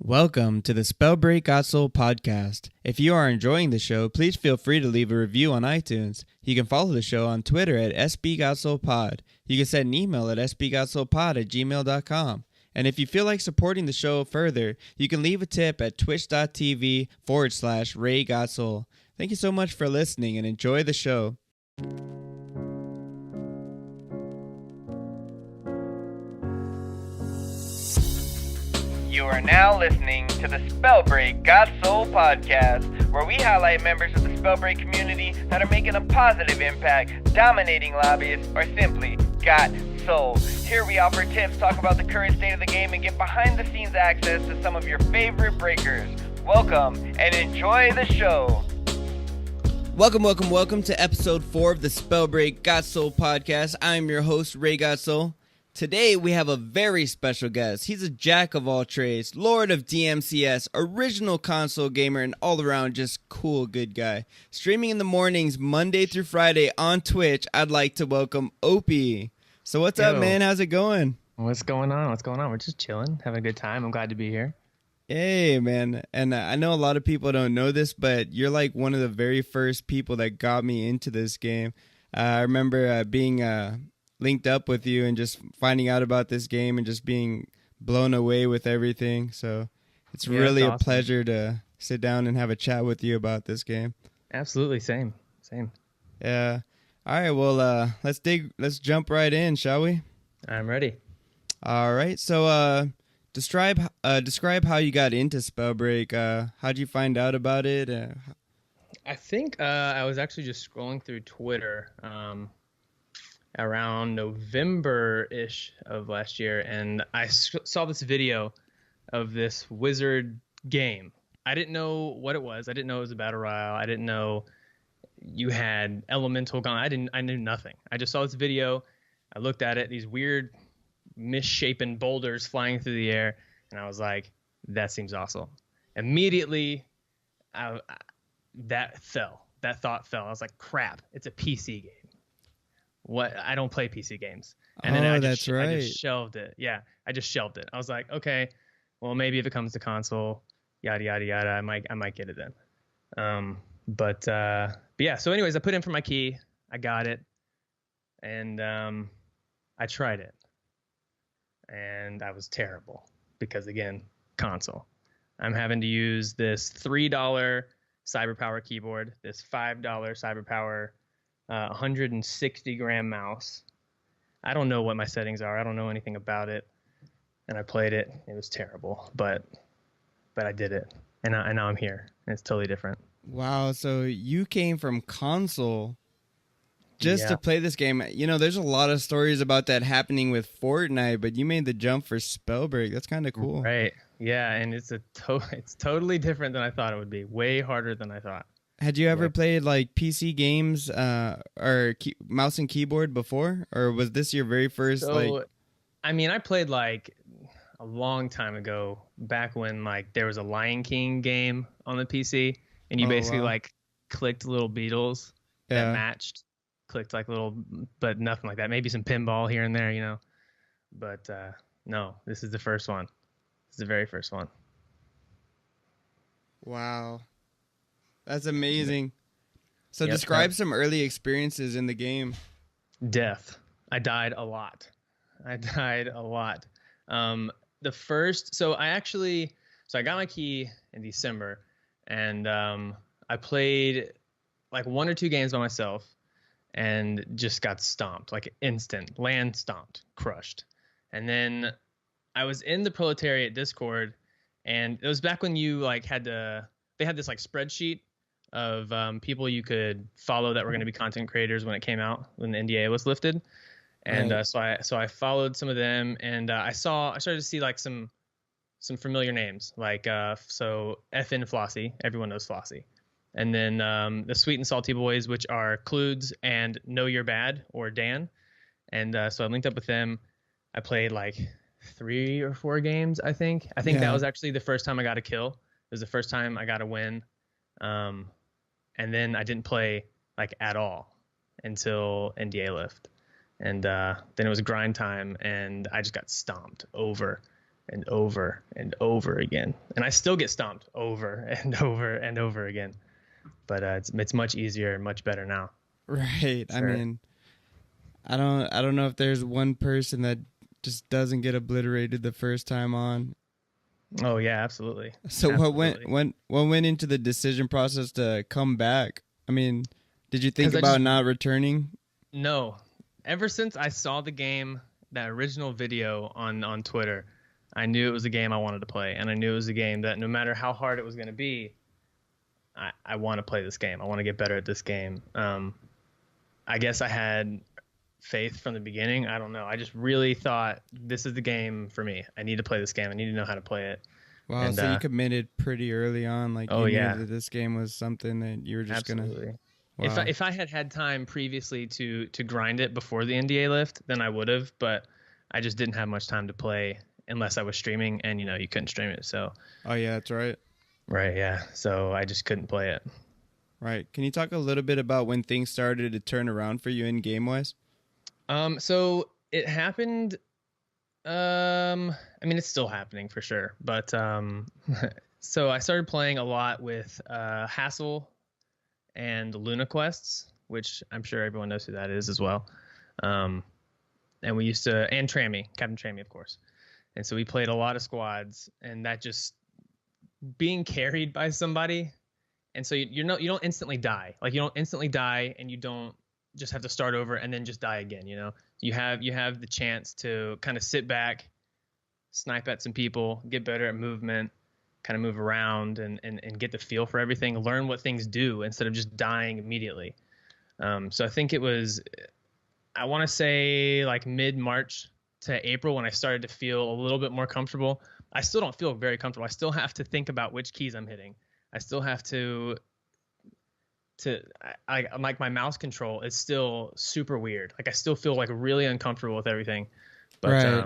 Welcome to the Spellbreak GotSoL podcast. If you are enjoying the show, please feel free to leave a review on iTunes. You can follow the show on Twitter at SBGotSoLPod. You can send an email at sbgotsolpod@gmail.com. And if you feel like supporting the show further, you can leave a tip at twitch.tv/RayGotSoL. Thank you so much for listening and enjoy the show. You are now listening to the Spellbreak GotSoL podcast, where we highlight members of the Spellbreak community that are making a positive impact, dominating lobbyists, or simply got soul. Here we offer tips, talk about the current state of the game, and get behind-the-scenes access to some of your favorite breakers. Welcome and enjoy the show. Welcome to episode 4 of the Spellbreak GotSoL podcast. I'm your host, Ray GotSoL. Today, we have a very special guest. He's a jack of all trades, lord of DMCS, original console gamer, and all-around just cool good guy. Streaming in the mornings, Monday through Friday on Twitch, I'd like to welcome Ohpee. So what's up, man? How's it going? What's going on? We're just chilling, having a good time. I'm glad to be here. Hey, man. And I know a lot of people don't know this, but you're like one of the very first people that got me into this game. I remember being... linked up with you and just finding out about this game and just being blown away with everything. So it's really a pleasure to sit down and have a chat with you about this game. Absolutely. Same. Yeah. All right. Well, let's jump right in, shall we? I'm ready. All right. So, describe how you got into Spellbreak. How'd you find out about it? I think, I was actually just scrolling through Twitter, around November-ish of last year, and I saw this video of this wizard game. I didn't know what it was. I didn't know it was a battle royale. I didn't know you had elemental gun. I knew nothing. I just saw this video. I looked at it, these weird misshapen boulders flying through the air, and I was like, that seems awesome. Immediately, that thought fell. I was like, crap, it's a PC game. What? I don't play PC games. And then I just shelved it. Yeah, I just shelved it. I was like, okay, well, maybe if it comes to console, yada yada yada, I might get it then. But yeah. So, anyways, I put in for my key. I got it, and I tried it, and I was terrible because, again, console. I'm having to use this $3 CyberPower keyboard, this $5 CyberPower 160 gram mouse. I don't know what my settings are. I don't know anything about it. And I played it. It was terrible, but I did it. And now I'm here. And it's totally different. Wow. So you came from console just to play this game. You know, there's a lot of stories about that happening with Fortnite, but you made the jump for Spellbreak. That's kind of cool. Right. Yeah. And it's totally different than I thought it would be. Way harder than I thought. Had you ever played like PC games or mouse and keyboard before, or was this your very first? I mean, I played like a long time ago, back when like there was a Lion King game on the PC, and you basically like clicked little beetles that matched, clicked like little, but nothing like that. Maybe some pinball here and there, you know. But no, this is the first one. This is the very first one. Wow. That's amazing. So describe some early experiences in the game. Death. I died a lot. So I got my key in December, and I played like 1 or 2 games by myself and just got stomped, like instant, land stomped, crushed. And then I was in the Proletariat Discord, and it was back when you like they had this like spreadsheet of people you could follow that were going to be content creators when it came out, when the NDA was lifted. And so I followed some of them, and I started to see like some familiar names, like so FN Flossie, everyone knows Flossie, and then the Sweet and Salty Boys, which are Cludes and Know You're Bad, or Dan. And so I linked up with them. I played like 3 or 4 games, I think. That was actually the first time I got a kill. It was the first time I got a win. And then I didn't play like at all until NDA lift. And then it was grind time, and I just got stomped over and over and over again. And I still get stomped over and over and over again. But it's much easier, much better now. Right. Sure. I mean, I don't know if there's one person that just doesn't get obliterated the first time on. Oh yeah, absolutely. So absolutely. what went into the decision process to come back? I mean, did you think 'Cause about not returning? No. Ever since I saw the game, that original video on Twitter, I knew it was a game I wanted to play, and I knew it was a game that no matter how hard it was going to be, I want to play this game. I want to get better at this game. I guess I had faith from the beginning. I don't know. I just really thought this is the game for me. I need to play this game. I need to know how to play it. Wow, And, so you committed pretty early on. Like, oh, you yeah. knew that this game was something that you were just Absolutely. gonna. Wow. If I had time previously to grind it before the NDA lift, then I would have. But I just didn't have much time to play unless I was streaming, and you couldn't stream it. So. Oh yeah, that's right. Right. Yeah. So I just couldn't play it. Right. Can you talk a little bit about when things started to turn around for you in game wise? So it happened. I mean, it's still happening for sure. But so I started playing a lot with Hassel and Luna quests, which I'm sure everyone knows who that is as well. And we used to, and Trammy, Captain Trammy, of course. And so we played a lot of squads, and that just being carried by somebody. And so you don't instantly die. Like, you don't instantly die, and you don't just have to start over and then just die again. You have the chance to kind of sit back, snipe at some people, get better at movement, kind of move around and get the feel for everything, learn what things do instead of just dying immediately. So I think it was, I want to say like mid-March to April when I started to feel a little bit more comfortable. I still don't feel very comfortable. I still have to think about which keys I'm hitting. I still have to like my mouse control is still super weird. Like, I still feel like really uncomfortable with everything. But right.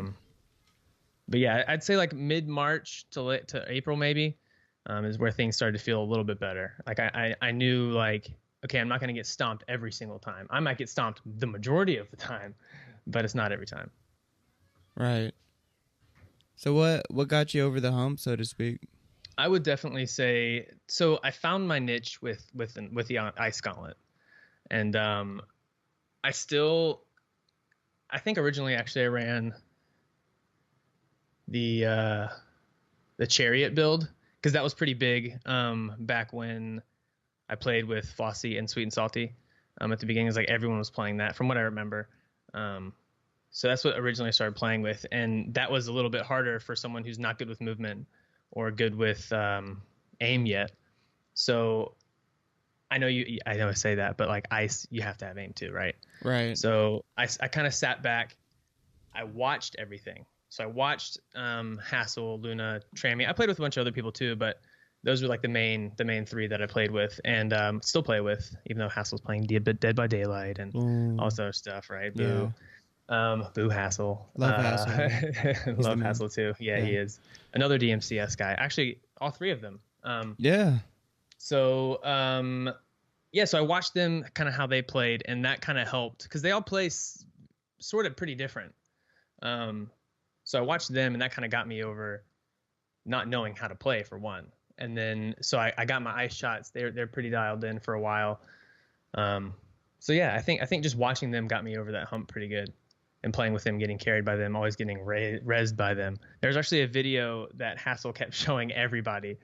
But yeah, I'd say like mid-March to April maybe is where things started to feel a little bit better. Like I knew, like, okay, I'm not going to get stomped every single time. I might get stomped the majority of the time, but it's not every time. Right. So what got you over the hump, so to speak? I would definitely say, so I found my niche with the Ice Gauntlet. And I think originally actually I ran the Chariot build, because that was pretty big back when I played with Flossie and Sweet and Salty. At the beginning, it was like everyone was playing that from what I remember. So that's what originally I started playing with, and that was a little bit harder for someone who's not good with movement or good with aim yet. So I know I say that, but like Ice, you have to have aim too, right? Right. So I kind of sat back. I watched everything. So I watched Hassel, Luna, Trammy. I played with a bunch of other people too, but those were like the main three that I played with and still play with, even though Hassel's playing Dead by Daylight and all this other stuff, right? Boo. Yeah. Boo Hassel. Love Hassel. Love Hassel too. Yeah, he is. Another DMCS guy. Actually, all three of them. Yeah. So, so I watched them, kind of how they played, and that kind of helped because they all play sort of pretty different. So I watched them, and that kind of got me over not knowing how to play, for one. And then, so I got my ice shots. They're pretty dialed in for a while. So yeah, I think just watching them got me over that hump pretty good. And playing with them, getting carried by them, always getting rezzed by them. There's actually a video that Hassel kept showing everybody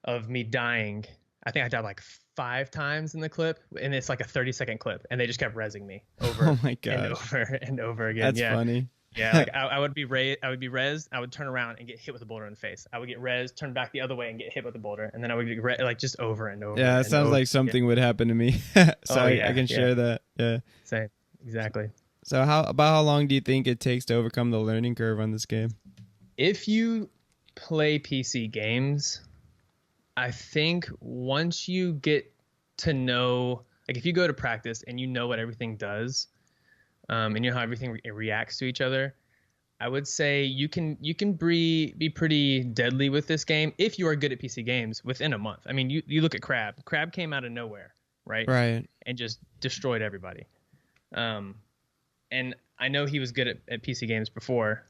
of me dying. I think I died like 5 times in the clip, and it's like a 30-second clip, and they just kept rezzing me over Oh my God. and over and over again. That's funny. Yeah, like I would be rezzed, I would turn around and get hit with a boulder in the face. I would get rezzed, turn back the other way and get hit with a boulder, and then I would be like just over and over. Yeah, it sounds like something would happen to me. So I can share that. Yeah. Same. Exactly. So how long do you think it takes to overcome the learning curve on this game? If you play PC games, I think once you get to know, like if you go to practice and you know what everything does, and you know how everything reacts to each other, I would say you can be pretty deadly with this game if you are good at PC games within a month. I mean, you look at Crab. Crab came out of nowhere, right? Right. And just destroyed everybody. And I know he was good at PC games before,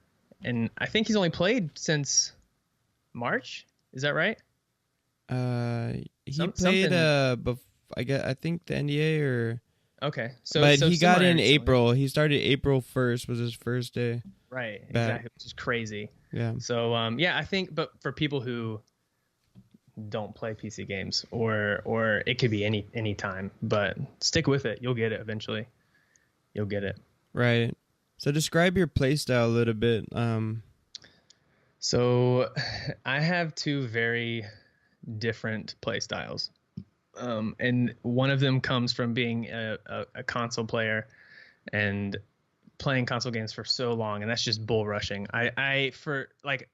and I think he's only played since March. Is that right? He played I think the NDA or okay. But so he got in recently. April. He started April 1st was his first day. Right, back. exactly, which is crazy. Yeah. So yeah, I think, but for people who don't play PC games, or it could be any time, but stick with it. You'll get it eventually. You'll get it. Right. So describe your playstyle a little bit. So I have two very different playstyles. And one of them comes from being a console player and playing console games for so long, and that's just bull rushing. I for like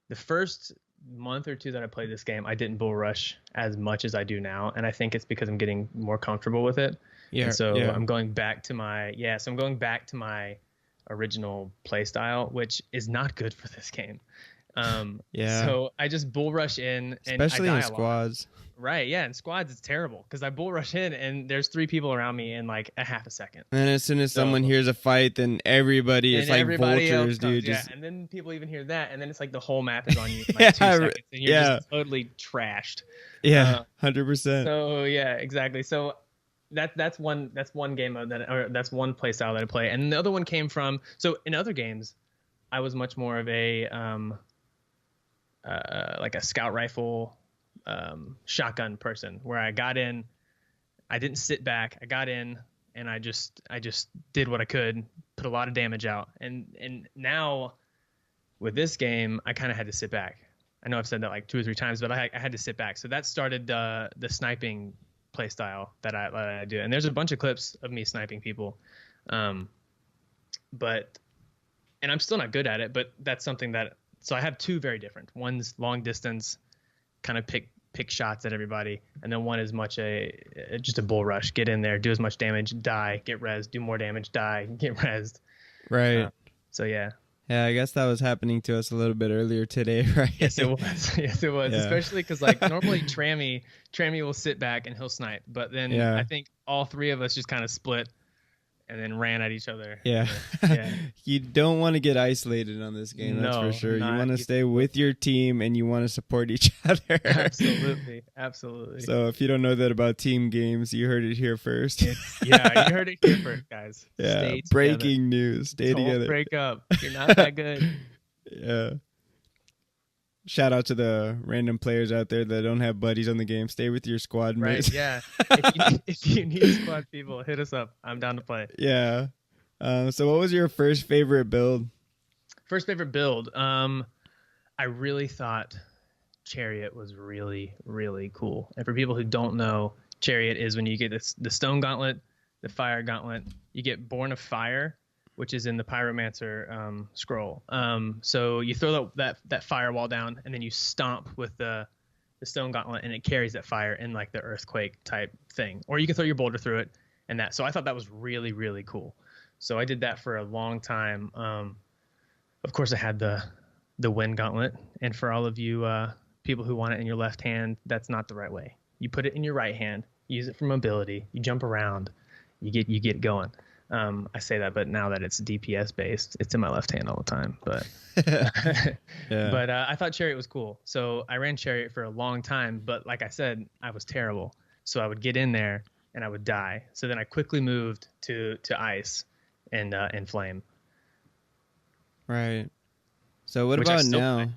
the first month or two that I played this game, I didn't bull rush as much as I do now, and I think it's because I'm getting more comfortable with it. Yeah. And so yeah. I'm going back to my original play style, which is not good for this game. Yeah. So I just bull rush in, and Especially I die in a lot. squads. Right, yeah, in squads it's terrible because I bull rush in and there's 3 people around me in like a half a second. And as soon as someone hears a fight, then everybody is like everybody vultures, comes, dude. yeah, Just and then people even hear that, and then it's like the whole map is on you in like Yeah, 2 seconds, and you're yeah. just totally trashed. yeah, 100%. So yeah, exactly. So that's one game mode that's one play style that I play, and the other one came from. So in other games, I was much more of a like a scout rifle shotgun person, where I got in, I didn't sit back, I got in, and I just did what I could, put a lot of damage out, and now with this game I kind of had to sit back. I know I've said that like 2 or 3 times, but I had to sit back. So that started the sniping play style that I do, and there's a bunch of clips of me sniping people, but and I'm still not good at it, but that's something that, so I have 2 very different. One's long distance, kind of pick shots at everybody, and then one is just a bull rush, get in there, do as much damage, die, get rezzed, do more damage, die, get rezzed. Right. So yeah. Yeah, I guess that was happening to us a little bit earlier today, right? Yes, it was. Yes, it was. Yeah. Especially because like normally Trammy will sit back and he'll snipe, but then Yeah. I think all 3 of us just kind of split and then ran at each other. Yeah. Yeah. You don't want to get isolated on this game, that's No, for sure. You not want to even stay with your team and you want to support each other. Absolutely. Absolutely. So if you don't know that about team games, you heard it here first. Yeah, you heard it here first, guys. Yeah. Stay Breaking together. news. Stay Don't together. break up. You're not that good. Yeah. Shout out to the random players out there that don't have buddies on the game. Stay with your squad mates. Right, yeah. If you need squad people, hit us up. I'm down to play. Yeah. So what was your first favorite build? First favorite build. I really thought Chariot was really, really cool. And for people who don't know, Chariot is when you get the Stone Gauntlet, the Fire Gauntlet. You get Born of Fire, which is in the Pyromancer scroll. So you throw that firewall down, and then you stomp with the Stone Gauntlet, and it carries that fire in like the Earthquake type thing. Or you can throw your boulder through it, and that. So I thought that was really, really cool. So I did that for a long time. Of course, I had the Wind Gauntlet, and for all of you people who want it in your left hand, that's not the right way. You put it in your right hand, use it for mobility, you jump around, you get going. I say that, but now that it's DPS based, it's in my left hand all the time. But Yeah. but I thought Chariot was cool, so I ran Chariot for a long time. But like I said, I was terrible, so I would get in there and I would die. So then I quickly moved to Ice and Flame. Right. So what Which I about still now? play.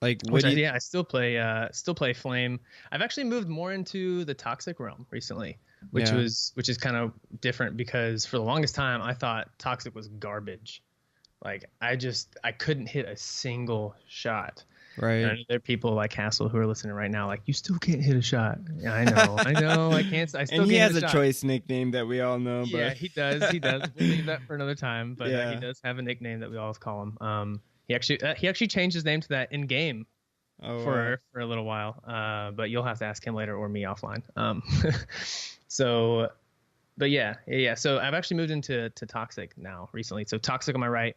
Like what do you I still play Flame. I've actually moved more into the Toxic realm recently, which Yeah. is kind of different because for the longest time I thought Toxic was garbage. Like I couldn't hit a single shot. Right. And I know there are people like Hassel who are listening right now, like, you still can't hit a shot. Yeah, I know, I can't. I still And he can't has hit a shot. choice nickname that we all know. Yeah, But he does. We'll leave that for another time. But Yeah. he does have a nickname that we always call him. He actually changed his name to that in game for a little while. But you'll have to ask him later or me offline. So, but yeah. So I've actually moved into Toxic now recently. So Toxic on my right,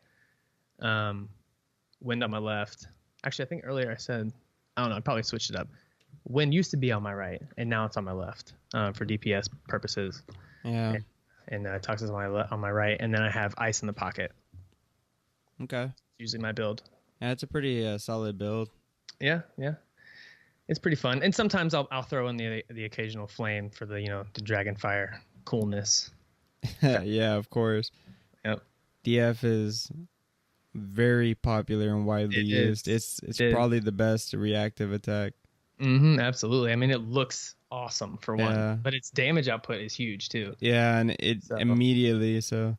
Wind on my left. Actually, I think earlier I said, I don't know, I probably switched it up. Wind used to be on my right, and now it's on my left for DPS purposes. Yeah. And Toxic's on my right, and then I have Ice in the pocket. Okay. usually my build. Yeah, it's a pretty solid build. Yeah. It's pretty fun. And sometimes I'll throw in the occasional flame for the, the Dragonfire coolness. Yeah, of course. Yep. DF is very popular and widely used. It's probably the best reactive attack. Absolutely. I mean, it looks awesome for one, but its damage output is huge too. Yeah, and immediately. So,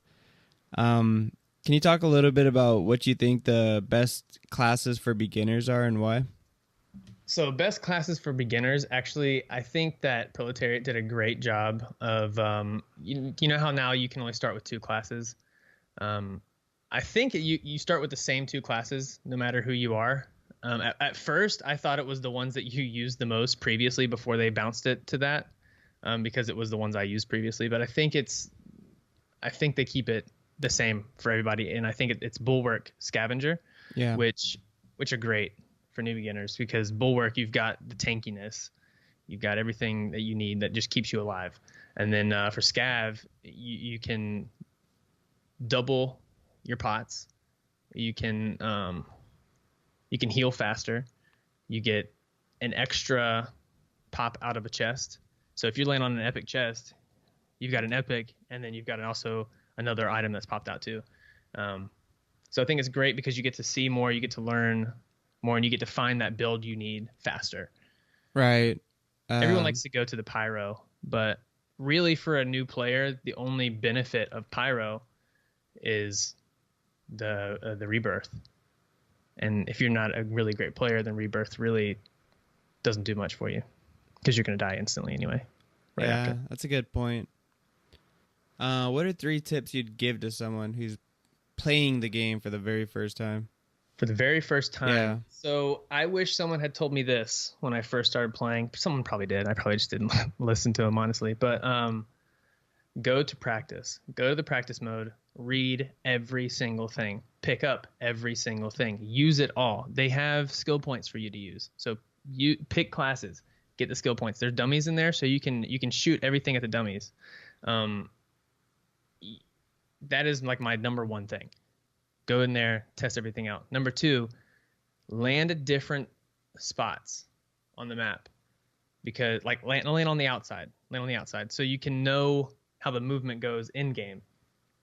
can you talk a little bit about what you think the best classes for beginners are and why? So, best classes for beginners, actually, I think that Proletariat did a great job of, you know how now you can only start with 2 classes? I think you start with the same 2 classes no matter who you are. At first, I thought it was the ones that you used the most previously before they bounced it to that, because it was the ones I used previously. But I think they keep it the same for everybody, and I think it's Bulwark, Scavenger, which are great for new beginners, because Bulwark, you've got the tankiness, you've got everything that you need that just keeps you alive, and then for Scav, you can double your pots, you can heal faster, you get an extra pop out of a chest. So if you land on an epic chest, you've got an epic, and then you've got also another item that's popped out too. So I think it's great because you get to see more, you get to learn more, and you get to find that build you need faster. Right. Everyone likes to go to the Pyro, but really for a new player, the only benefit of Pyro is the Rebirth. And if you're not a really great player, then Rebirth really doesn't do much for you, because you're going to die instantly anyway. After. That's a good point. What are 3 tips you'd give to someone who's playing the game for the very first time? For the very first time? Yeah. So I wish someone had told me this when I first started playing. Someone probably did. I probably just didn't listen to them, honestly. But go to practice. Go to the practice mode. Read every single thing. Pick up every single thing. Use it all. They have skill points for you to use. So you pick classes. Get the skill points. There's dummies in there, so you can shoot everything at the dummies. That is like my number 1 thing. Go in there, test everything out. Number 2, land at different spots on the map, because like land on the outside. Land on the outside, so you can know how the movement goes in game.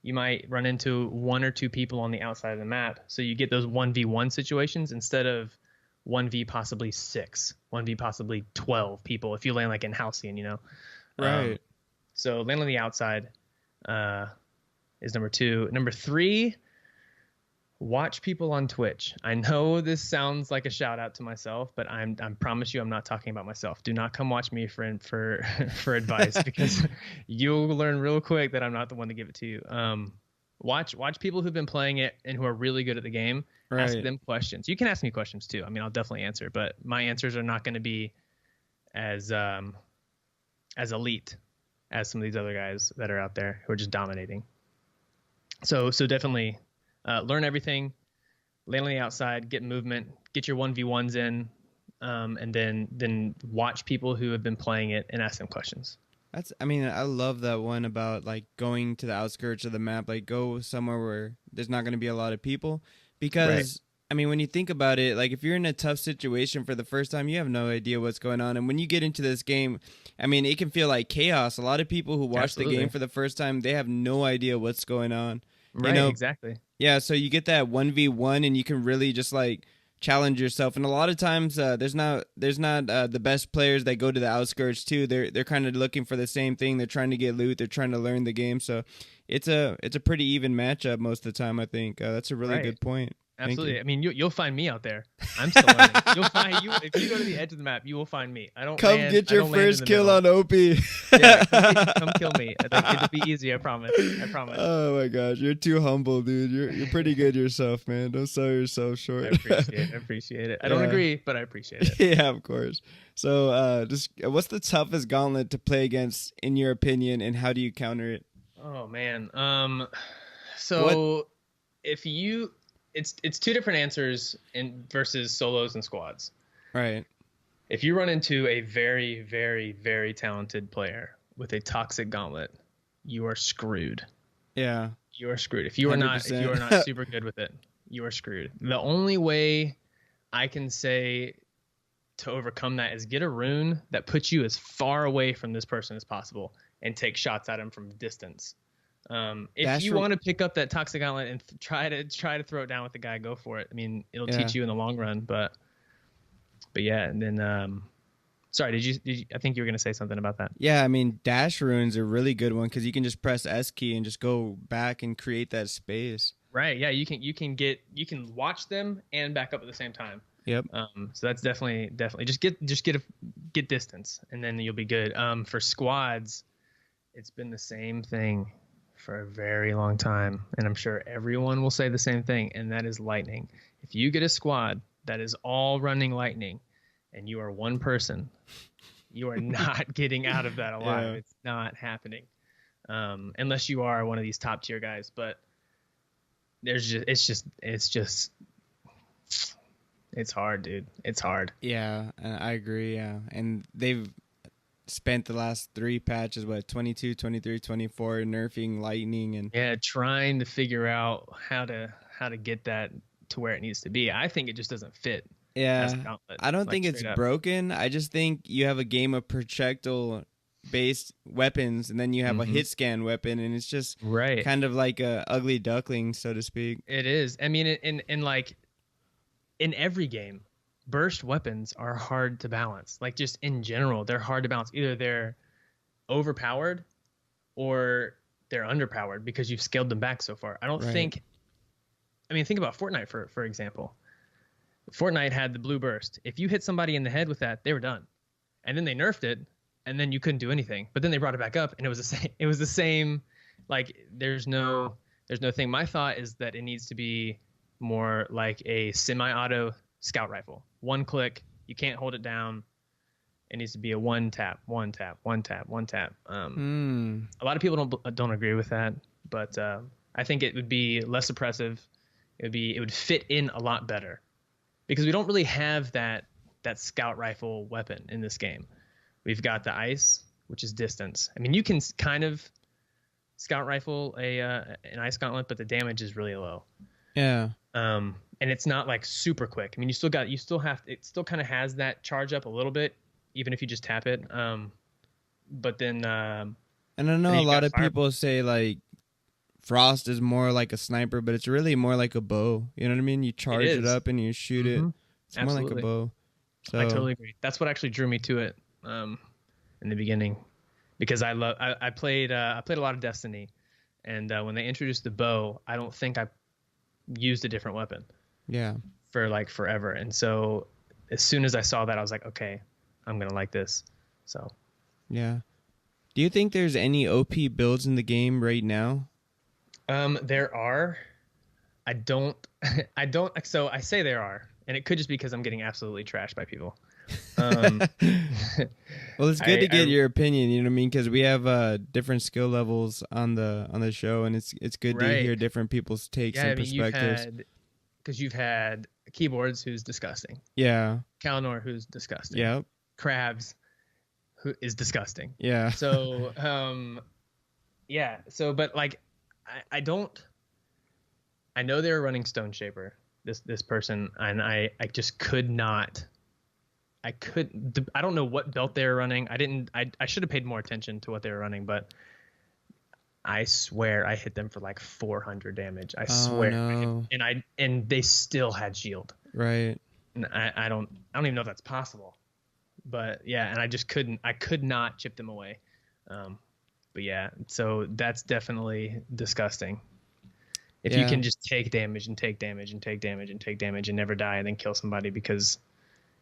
You might run into 1 or 2 people on the outside of the map, so you get those 1v1 situations instead of 1v possibly 6, 1v possibly 12 people if you land like in Halcyon, Right. So land on the outside is number 2. Number 3, watch people on Twitch. I know this sounds like a shout out to myself, but I promise you I'm not talking about myself. Do not come watch me for advice, because you'll learn real quick that I'm not the one to give it to you. Watch people who've been playing it and who are really good at the game. Right. Ask them questions. You can ask me questions too. I mean, I'll definitely answer, but my answers are not going to be as elite as some of these other guys that are out there who are just dominating. So definitely learn everything, land on the outside, get movement, get your 1v1s in, and then watch people who have been playing it and ask them questions. I love that one about like going to the outskirts of the map, like go somewhere where there's not going to be a lot of people, because when you think about it, like if you're in a tough situation for the first time, you have no idea what's going on. And when you get into this game, it can feel like chaos. A lot of people who watch the game for the first time, they have no idea what's going on. Right, exactly. Yeah, so you get that 1v1 and you can really just like challenge yourself. And a lot of times there's not the best players that go to the outskirts too. They're kind of looking for the same thing. They're trying to get loot. They're trying to learn the game. So it's a pretty even matchup most of the time, I think. That's a really good point. Absolutely. You'll find me out there. I'm still learning. You'll find you if you go to the edge of the map, you will find me. Get your first kill on Ohpee. Come kill me. It'll be easy. I promise. Oh my gosh, you're too humble, dude. You're pretty good yourself, man. Don't sell yourself short. I appreciate it. I don't agree, but I appreciate it. Yeah, of course. So, just what's the toughest gauntlet to play against, in your opinion, and how do you counter it? Oh man. So if you. It's 2 different answers versus solos and squads. Right. If you run into a very, very, very talented player with a toxic gauntlet, you are screwed. Yeah. You are screwed. If you are 100%. not super good with it, you are screwed. The only way I can say to overcome that is get a rune that puts you as far away from this person as possible and take shots at him from distance. If you want to pick up that toxic gauntlet and try to throw it down with the guy, go for it. I mean, it'll teach you in the long run, but yeah. And then, sorry, did you? I think you were gonna say something about that. Yeah, I mean, dash runes are a really good one because you can just press S key and just go back and create that space. Right. Yeah. You can watch them and back up at the same time. Yep. So that's definitely just get distance, and then you'll be good. For squads, it's been the same thing for a very long time, and I'm sure everyone will say the same thing, and that is lightning. If you get a squad that is all running lightning, and you are one person, you are not getting out of that alive. Yeah. It's not happening, unless you are one of these top tier guys. But it's hard, dude. It's hard. Yeah, I agree. Yeah, and they've spent the last 3 patches, 22, 23, 24, nerfing lightning and trying to figure out how to get that to where it needs to be. I think it just doesn't fit. Yeah, I don't think it's broken. I just think you have a game of projectile based weapons, and then you have a hit scan weapon, and it's just kind of like a ugly duckling, so to speak. It is. I mean, in every game, burst weapons are hard to balance. Like, just in general, they're hard to balance. Either they're overpowered or they're underpowered because you've scaled them back so far. I don't think. I mean, think about Fortnite for example. Fortnite had the blue burst. If you hit somebody in the head with that, they were done. And then they nerfed it, and then you couldn't do anything. But then they brought it back up, and it was the same. It was the same. Like, there's no thing. My thought is that it needs to be more like a semi-auto scout rifle. One click, you can't hold it down. It needs to be a one tap, one tap, one tap, one tap. A lot of people don't agree with that, but I think it would be less oppressive. It would fit in a lot better because we don't really have that scout rifle weapon in this game. We've got the ice, which is distance. I mean, you can kind of scout rifle an ice gauntlet, but the damage is really low. Yeah. And it's not like super quick. I mean, it still kind of has that charge up a little bit, even if you just tap it. But then, and I know a lot of people say like Frost is more like a sniper, but it's really more like a bow. You know what I mean? You charge it up and you shoot it. It's more like a bow. So. I totally agree. That's what actually drew me to it in the beginning, because I played a lot of Destiny, and when they introduced the bow, I don't think I used a different weapon. Yeah. For like forever. And so as soon as I saw that, I was like, okay, I'm going to like this. So. Yeah. Do you think there's any OP builds in the game right now? There are. I don't, so I say there are, and it could just be because I'm getting absolutely trashed by people. Well, it's good to get your opinion, you know what I mean? Because we have different skill levels on the show, and it's good to hear different people's takes and perspectives. Because you've had Keyboards, who's disgusting. Yeah. Kalinor, who's disgusting. Yep. Krabs, who is disgusting. Yeah. So, yeah. So, but like, I know they were running Stone Shaper, this person, and I just could not. I don't know what belt they were running. I should have paid more attention to what they were running, but I swear I hit them for like 400 damage. I swear. No. And they still had shield. Right. And I don't even know if that's possible. But yeah, and I could not chip them away. But yeah, so that's definitely disgusting. If you can just take damage and take damage and take damage and take damage and never die and then kill somebody because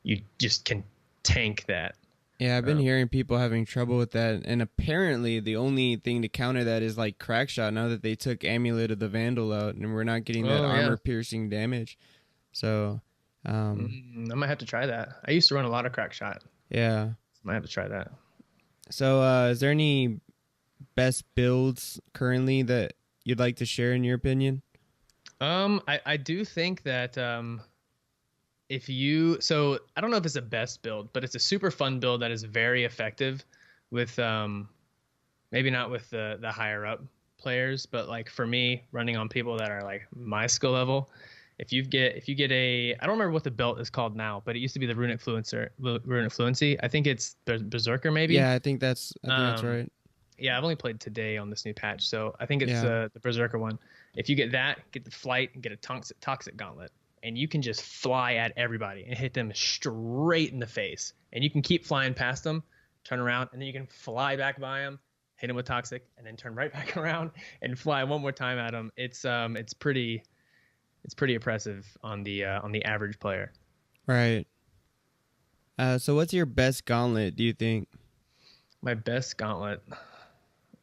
you just can tank that. Yeah, I've been hearing people having trouble with that, and apparently the only thing to counter that is like crack shot. Now that they took Amulet of the Vandal out, and we're not getting that armor piercing damage, so I might have to try that. I used to run a lot of crack shot. Yeah, might have to try that. So, is there any best builds currently that you'd like to share in your opinion? I do think that so I don't know if it's the best build, but it's a super fun build that is very effective with maybe not with the higher up players, but like for me running on people that are like my skill level, If you get a, I don't remember what the belt is called now, but it used to be the Runic Fluency. I think it's Berserker maybe. Yeah, I think that's right. Yeah, I've only played today on this new patch, so I think it's the Berserker one. If you get that, get the Flight, and get a Toxic Gauntlet, and you can just fly at everybody and hit them straight in the face, and you can keep flying past them, turn around, and then you can fly back by them, hit them with Toxic, and then turn right back around and fly one more time at them. It's pretty impressive on the average player. Right. So what's your best gauntlet, do you think? My best gauntlet.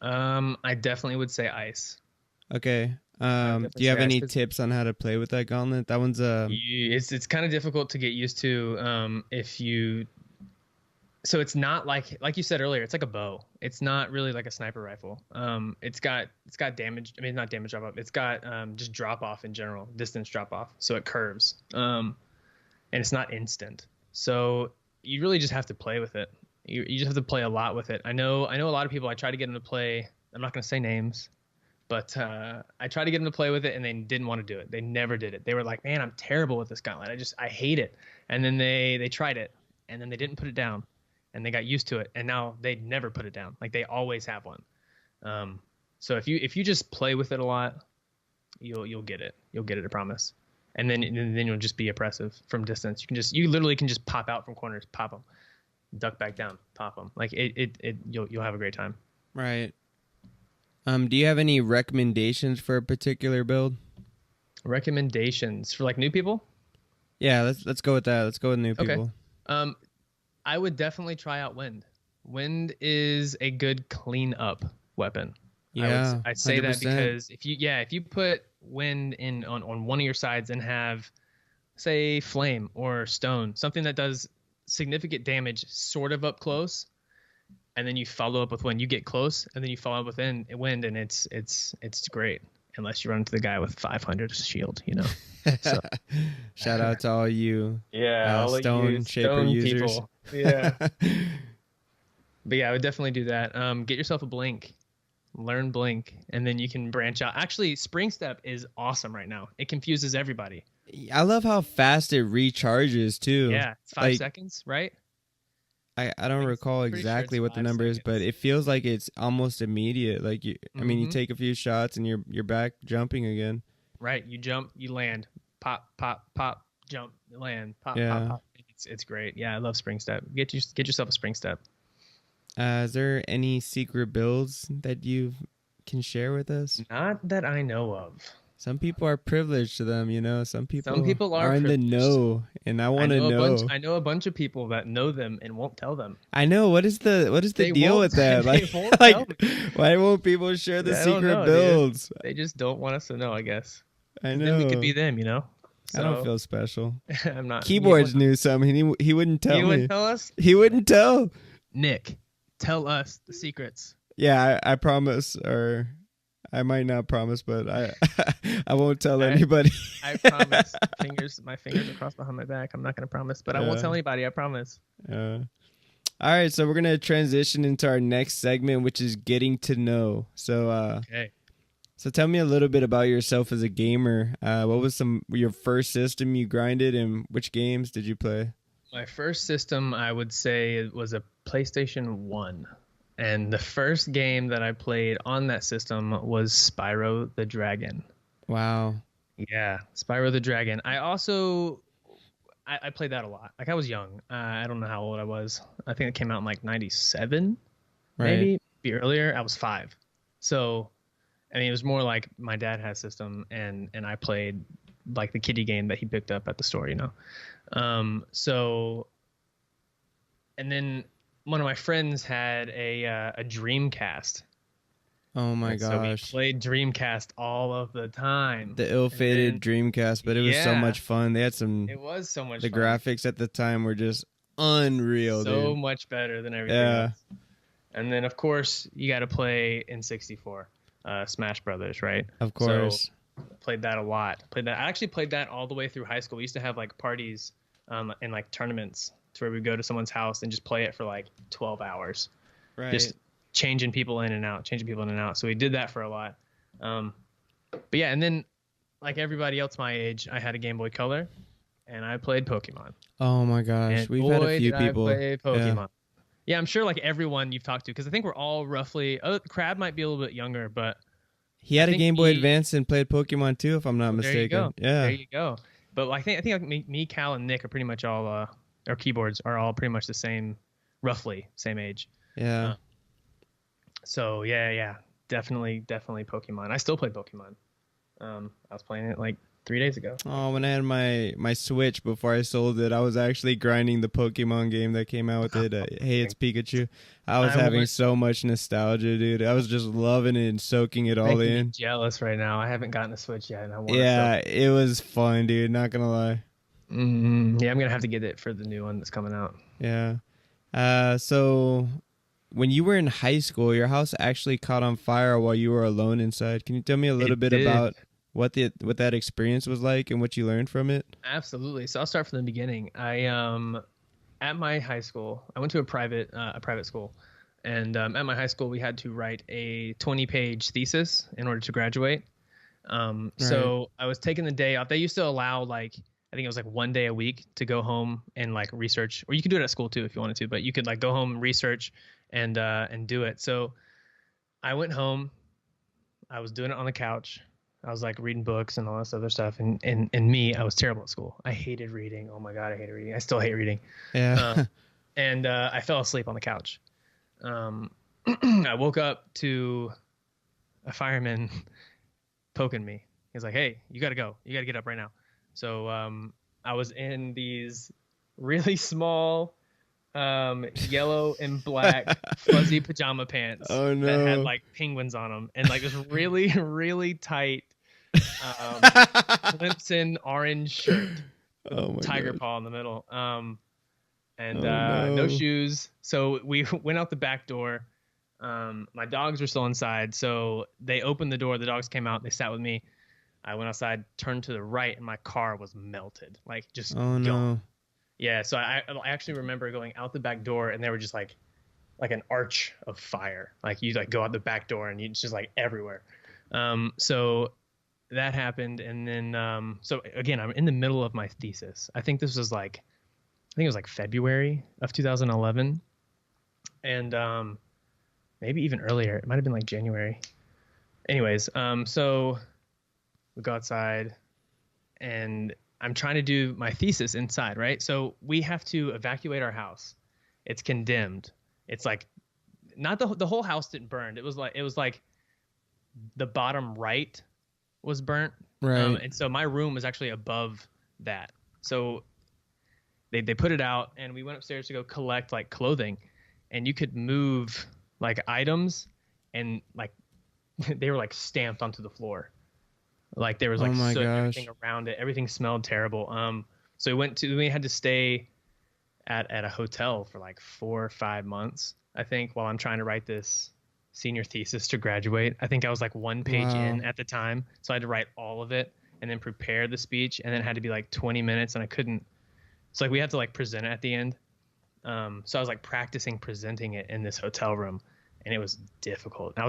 I definitely would say Ice. Okay. Do you have any tips on how to play with that gauntlet? That one's it's kind of difficult to get used to so it's not like you said earlier, it's like a bow. It's not really like a sniper rifle. It's got damage. I mean, not damage drop off. It's got just drop off in general, distance drop off. So it curves. And it's not instant. So you really just have to play with it. You just have to play a lot with it. I know a lot of people. I try to get them to play. I'm not going to say names, but I tried to get them to play with it, and they didn't want to do it. They never did it. They were like, "Man, I'm terrible with this gauntlet. I hate it." And then they tried it, and then they didn't put it down, and they got used to it, and now they never put it down. Like they always have one. So if you just play with it a lot, you'll get it. You'll get it, I promise. And then you'll just be oppressive from distance. You literally can just pop out from corners, pop them, duck back down, pop them. Like you'll have a great time. Right. Do you have any recommendations for a particular build? Recommendations for like new people? Yeah, let's go with that. Let's go with new people. I would definitely try out Wind. Wind is a good clean up weapon. Yeah, I'd say 100%. That because if you put Wind in on one of your sides and have, say, Flame or Stone, something that does significant damage sort of up close, and then you follow up with Wind, you get close, and then you follow up with Wind, and it's great. Unless you run into the guy with 500 shield, you know. So. Shout out to all you Stone Shaper users. People. Yeah. But yeah, I would definitely do that. Get yourself a Blink. Learn Blink, and then you can branch out. Actually, Spring Step is awesome right now. It confuses everybody. I love how fast it recharges too. Yeah, it's 5 seconds, right? I don't recall exactly what the number is, but it feels like it's almost immediate. Like I mean, you take a few shots and you're back jumping again. Right, you jump, you land, pop, pop, pop, jump, land, pop, pop, pop. It's great. Yeah, I love Spring Step. Get yourself a Spring Step. Is there any secret builds that you can share with us? Not that I know of. Some people are privileged to them, you know. Some people are in privileged. The know, and I want to know. I know a bunch of people that know them and won't tell them. I know. What is the deal with that? Why won't people share the secret builds? They just don't want us to know, I guess. I know. Then we could be them, you know. So, I don't feel special. I'm not. Keyboards knew something. He wouldn't tell me. He wouldn't tell us. He wouldn't tell. Nick, tell us the secrets. Yeah, I promise, or I might not promise, but I won't tell anybody. I promise. My fingers are crossed behind my back. I'm not going to promise, but I won't tell anybody. I promise. All right, so we're going to transition into our next segment, which is getting to know. So, okay. So tell me a little bit about yourself as a gamer. What was your first system you grinded, and which games did you play? My first system, I would say, was a PlayStation 1. And the first game that I played on that system was Spyro the Dragon. Wow. Yeah, Spyro the Dragon. I played that a lot. Like, I was young. I don't know how old I was. I think it came out in like 97, maybe earlier. I was 5. So, I mean, it was more like my dad had a system, and I played like the kiddie game that he picked up at the store, you know. And then one of my friends had a Dreamcast. Oh my gosh. So we played Dreamcast all of the time. The ill-fated Dreamcast, but it was so much fun. They had It was so much fun. The graphics at the time were just unreal, so much better than everything else. And then, of course, you got to play N64, Smash Brothers, right? Of course. So, played that a lot. I actually played that all the way through high school. We used to have like parties and like tournaments to where we go to someone's house and just play it for like 12 hours. Right. Just changing people in and out. So we did that for a lot. But yeah, and then like everybody else my age, I had a Game Boy Color, and I played Pokemon. Oh my gosh, And we've had a few did people. I play Yeah. Pokemon. Yeah, I'm sure like everyone you've talked to, because I think we're all roughly. Oh, Crab might be a little bit younger, but He had I a think Game Boy Advance and played Pokemon too, if I'm not There you mistaken. go. Yeah. There you go. But I think like me, Cal, and Nick are pretty much all our keyboards are all pretty much the same, roughly same age. Yeah. So yeah, definitely Pokemon. I still play Pokemon. I was playing it like 3 days ago. Oh, when I had my Switch before I sold it, I was actually grinding the Pokemon game that came out with it. Hey, it's Pikachu. I was having so much nostalgia, dude. I was just loving it and soaking it all Making me in. jealous right now. I haven't gotten a Switch yet, and I want. Yeah, it was fun, dude. Not gonna lie. Yeah, I'm gonna have to get it for the new one that's coming out. Yeah. So when you were in high school, your house actually caught on fire while you were alone inside. Can you tell me a little bit about what that experience was like and what you learned from it? Absolutely. So I'll start from the beginning. I at my high school, I went to a private school, and at my high school we had to write a 20-page thesis in order to graduate. So I was taking the day off. They used to allow like I think it was like 1 day a week to go home and like research, or you could do it at school too if you wanted to, but you could like go home and research and do it. So I went home. I was doing it on the couch. I was like reading books and all this other stuff. And me, I was terrible at school. I hated reading. Oh my God, I hated reading. I still hate reading. Yeah. And I fell asleep on the couch. I woke up to a fireman poking me. He's like, "Hey, you got to go. You got to get up right now." So I was in these really small yellow and black fuzzy pajama pants that had like penguins on them, and like this really really tight Clemson orange shirt with tiger paw in the middle, and no shoes. So we went out the back door. My dogs were still inside, so they opened the door. The dogs came out. They sat with me. I went outside, turned to the right, and my car was melted, like just gone. No. Yeah, so I actually remember going out the back door, and they were just like an arch of fire. Like you like go out the back door, and it's just like everywhere. So that happened, and then so again, I'm in the middle of my thesis. I think it was like February of 2011, and maybe even earlier. It might have been like January. Anyways, so we go outside, and I'm trying to do my thesis inside, right? So we have to evacuate our house. It's condemned. It's like not the whole house didn't burn. It was like the bottom right was burnt. Right. And so my room was actually above that. So they put it out, and we went upstairs to go collect like clothing, and you could move like items, and like they were like stamped onto the floor. Like there was like soot and everything around it. Everything smelled terrible. So we had to stay at a hotel for like 4 or 5 months, I think, while I'm trying to write this senior thesis to graduate. I think I was like 1 page in at the time. So I had to write all of it and then prepare the speech, and then it had to be like 20 minutes, and I couldn't. So like we had to like present it at the end. So I was like practicing presenting it in this hotel room, and it was difficult. And I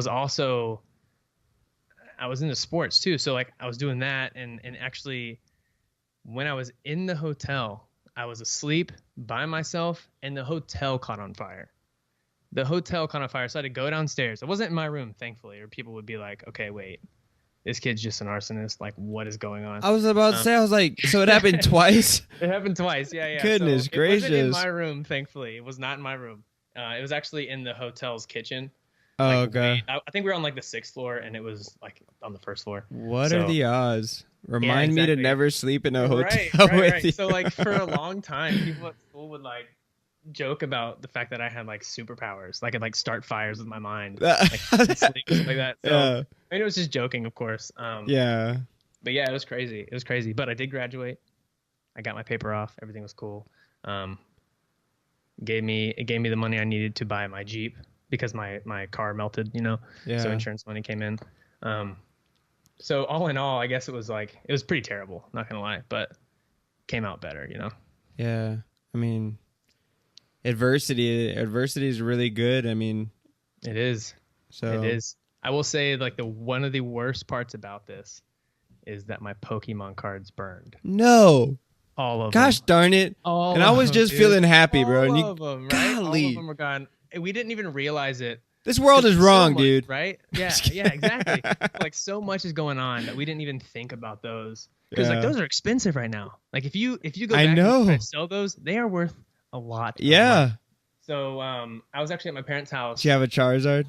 was into sports too. So like I was doing that, and actually when I was in the hotel, I was asleep by myself, and the hotel caught on fire. So I had to go downstairs. It wasn't in my room, thankfully, or people would be like, "Okay, wait, this kid's just an arsonist. Like, what is going on?" I was about to say, I was like, so it happened twice? It happened twice. Yeah. Goodness gracious. It wasn't in my room, thankfully. It was not in my room. It was actually in the hotel's kitchen. Oh, like, okay. I think we were on like the 6th floor, and it was like on the 1st floor. What are the odds? Remind me to never sleep in a hotel with you. So like for a long time, people at school would like joke about the fact that I had like superpowers. Like I could like start fires with my mind, like sleep and stuff like that. So I mean, it was just joking, of course. Yeah. But yeah, it was crazy. It was crazy. But I did graduate. I got my paper off. Everything was cool. It gave me the money I needed to buy my Jeep, because my car melted, you know. Yeah. So insurance money came in. So all in all, I guess it was pretty terrible, not gonna lie, but came out better, you know. Yeah. I mean, adversity is really good. I mean, it is. So it is. I will say, like, one of the worst parts about this is that my Pokemon cards burned. No. All of Gosh them. darn it. All And I of was them, just dude. feeling happy, bro. All And of them, right? All golly. of them were gone. We didn't even realize it. This world is wrong, dude. Right? Yeah, exactly. Like so much is going on that we didn't even think about those. Because like those are expensive right now. Like if you go back and try to sell those, they are worth a lot. Yeah. So I was actually at my parents' house. Do you have a Charizard?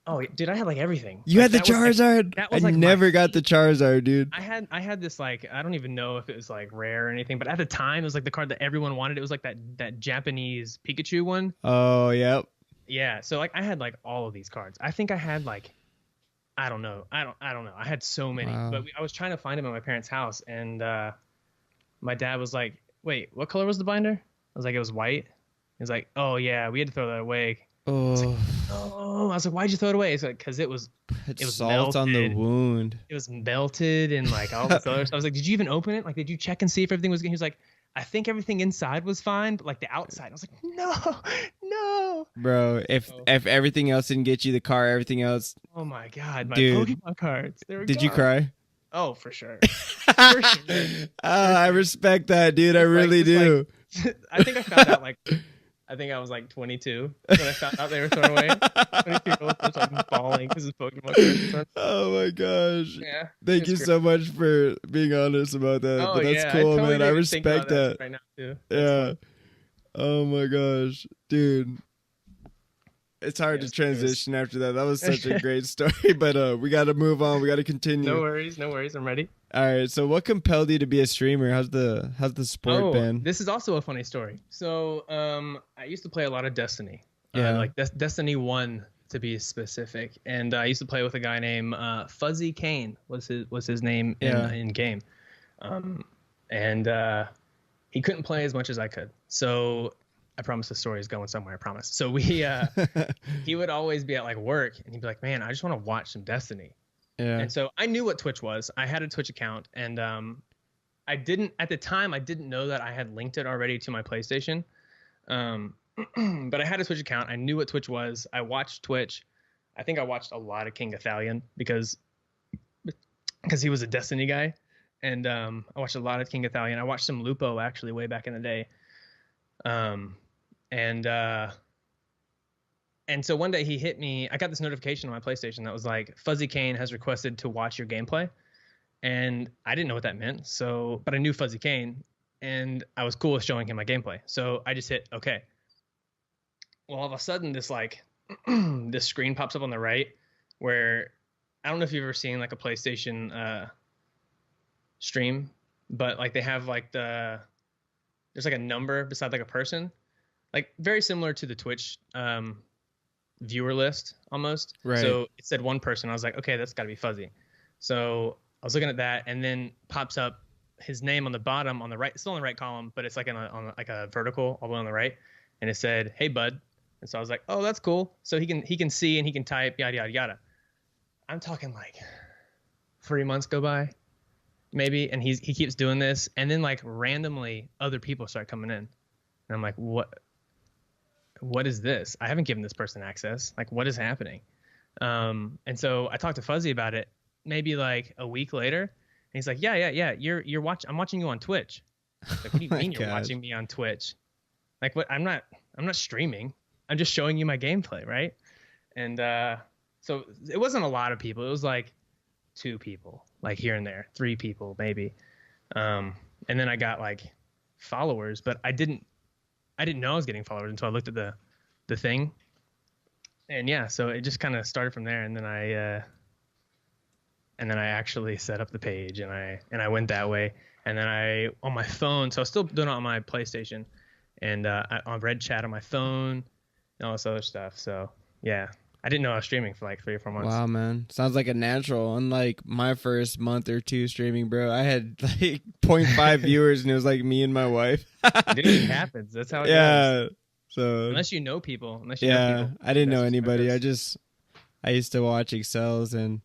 Oh, dude, I had like everything. You like, had the Charizard? That was I like never got the Charizard, dude. I had this like, I don't even know if it was like rare or anything, but at the time it was like the card that everyone wanted. It was like that Japanese Pikachu one. Oh, yep. Yeah, so like I had like all of these cards. I think I had like, I don't know. I don't know. I had so many, but I was trying to find them at my parents' house, and my dad was like, "Wait, what color was the binder?" I was like, "It was white." He was like, "Oh yeah, we had to throw that away." Oh, I was like, "Why'd you throw it away?" It's like, "Cause it was salt melted. on the wound. It was melted and like all this other stuff." I was like, "Did you even open it? Like, did you check and see if everything was good?" He was like, "I think everything inside was fine, but like the outside." I was like, "No." Bro, if everything else didn't get you the car, everything else. Oh my god, my dude, Pokemon cards. They were did gone. you cry? Oh, for sure. For sure. I respect that, dude. I really do. I think I found out I think I was like 22 when I found out they were thrown away. 22 was like bawling because his Pokemon cards. Oh my gosh. Yeah. Thank you so much for being honest about that. Oh, but that's yeah, cool, totally man. I respect that. Right now too. Yeah. Oh my gosh, dude. It's hard to transition after that. That was such a great story, but we got to move on. We got to continue. No worries. I'm ready. All right. So, what compelled you to be a streamer? How's the sport been? This is also a funny story. So, I used to play a lot of Destiny. Yeah. Like Destiny 1 to be specific, and I used to play with a guy named Fuzzy Kane was his name in game, and he couldn't play as much as I could. So I promise the story is going somewhere. I promise. So he would always be at like work, and he'd be like, "Man, I just want to watch some Destiny." Yeah. And so I knew what Twitch was. I had a Twitch account, and I didn't know that I had linked it already to my PlayStation. But I had a Twitch account. I knew what Twitch was. I watched Twitch. I think I watched a lot of King Ithalian because he was a Destiny guy, and I watched a lot of King Ithalian. I watched some Lupo actually way back in the day. And so one day he hit me. I got this notification on my PlayStation that was like, Fuzzy Kane has requested to watch your gameplay. And I didn't know what that meant. So, but I knew Fuzzy Kane, and I was cool with showing him my gameplay. So I just hit okay. Well, all of a sudden this like, this screen pops up on the right where I don't know if you've ever seen like a PlayStation stream, but like they have like there's like a number beside like a person, like very similar to the Twitch viewer list almost. Right. So it said one person. I was like, okay, that's got to be Fuzzy. So I was looking at that, and then pops up his name on the bottom on the right, still in the right column, but it's like on like a vertical all the way on the right, and it said, "Hey, bud." And so I was like, "Oh, that's cool." So he can see and he can type, yada yada yada. I'm talking like 3 months go by, maybe, and he keeps doing this, and then like randomly other people start coming in, and I'm like, what is this? I haven't given this person access. Like, what is happening? And so I talked to Fuzzy about it maybe like a week later, and he's like, yeah, I'm watching you on Twitch. Like, what do you mean you're watching me on Twitch? Like, what? I'm not streaming. I'm just showing you my gameplay, right? And so it wasn't a lot of people. It was like 2 people, like here and there, 3 people maybe. And then I got like followers, but I didn't know I was getting followers until I looked at the thing. And yeah, so it just kind of started from there, and then I actually set up the page, and I went that way, and then I on my phone. So I was still doing it on my PlayStation, and on Red Chat on my phone, and all this other stuff. So yeah, I didn't know I was streaming for like 3 or 4 months. Wow, man, sounds like a natural. Unlike my first month or 2 streaming, bro, I had like 0.5 viewers, and it was like me and my wife. Dude, it happens. That's how it goes. So unless you know people, I didn't know anybody. I used to watch Excels and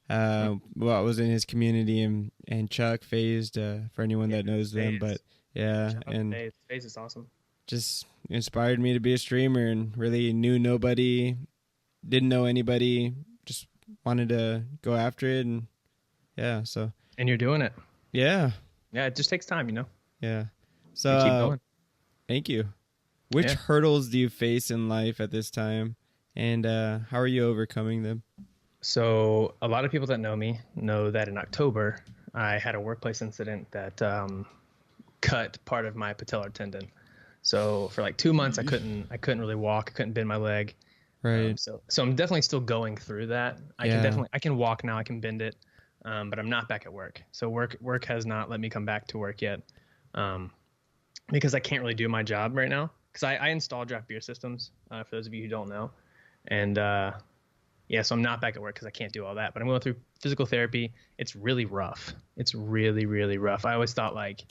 what was in his community, and Chuck Phased, for anyone that knows them. But yeah, and Phased is awesome. Just inspired me to be a streamer, and really knew nobody, didn't know anybody, just wanted to go after it, and yeah. So And you're doing it. Yeah. Yeah, it just takes time, Yeah. You So keep going. thank you. Which hurdles do you face in life at this time, and how are you overcoming them? So a lot of people that know me know that in October I had a workplace incident that cut part of my patellar tendon. So for like 2 months I couldn't really walk, I couldn't bend my leg. Right. So I'm definitely still going through that. I can walk now, I can bend it, but I'm not back at work. So work has not let me come back to work yet, because I can't really do my job right now. Because I install draft beer systems, for those of you who don't know, and so I'm not back at work because I can't do all that. But I'm going through physical therapy. It's really rough. It's really, really rough. I always thought like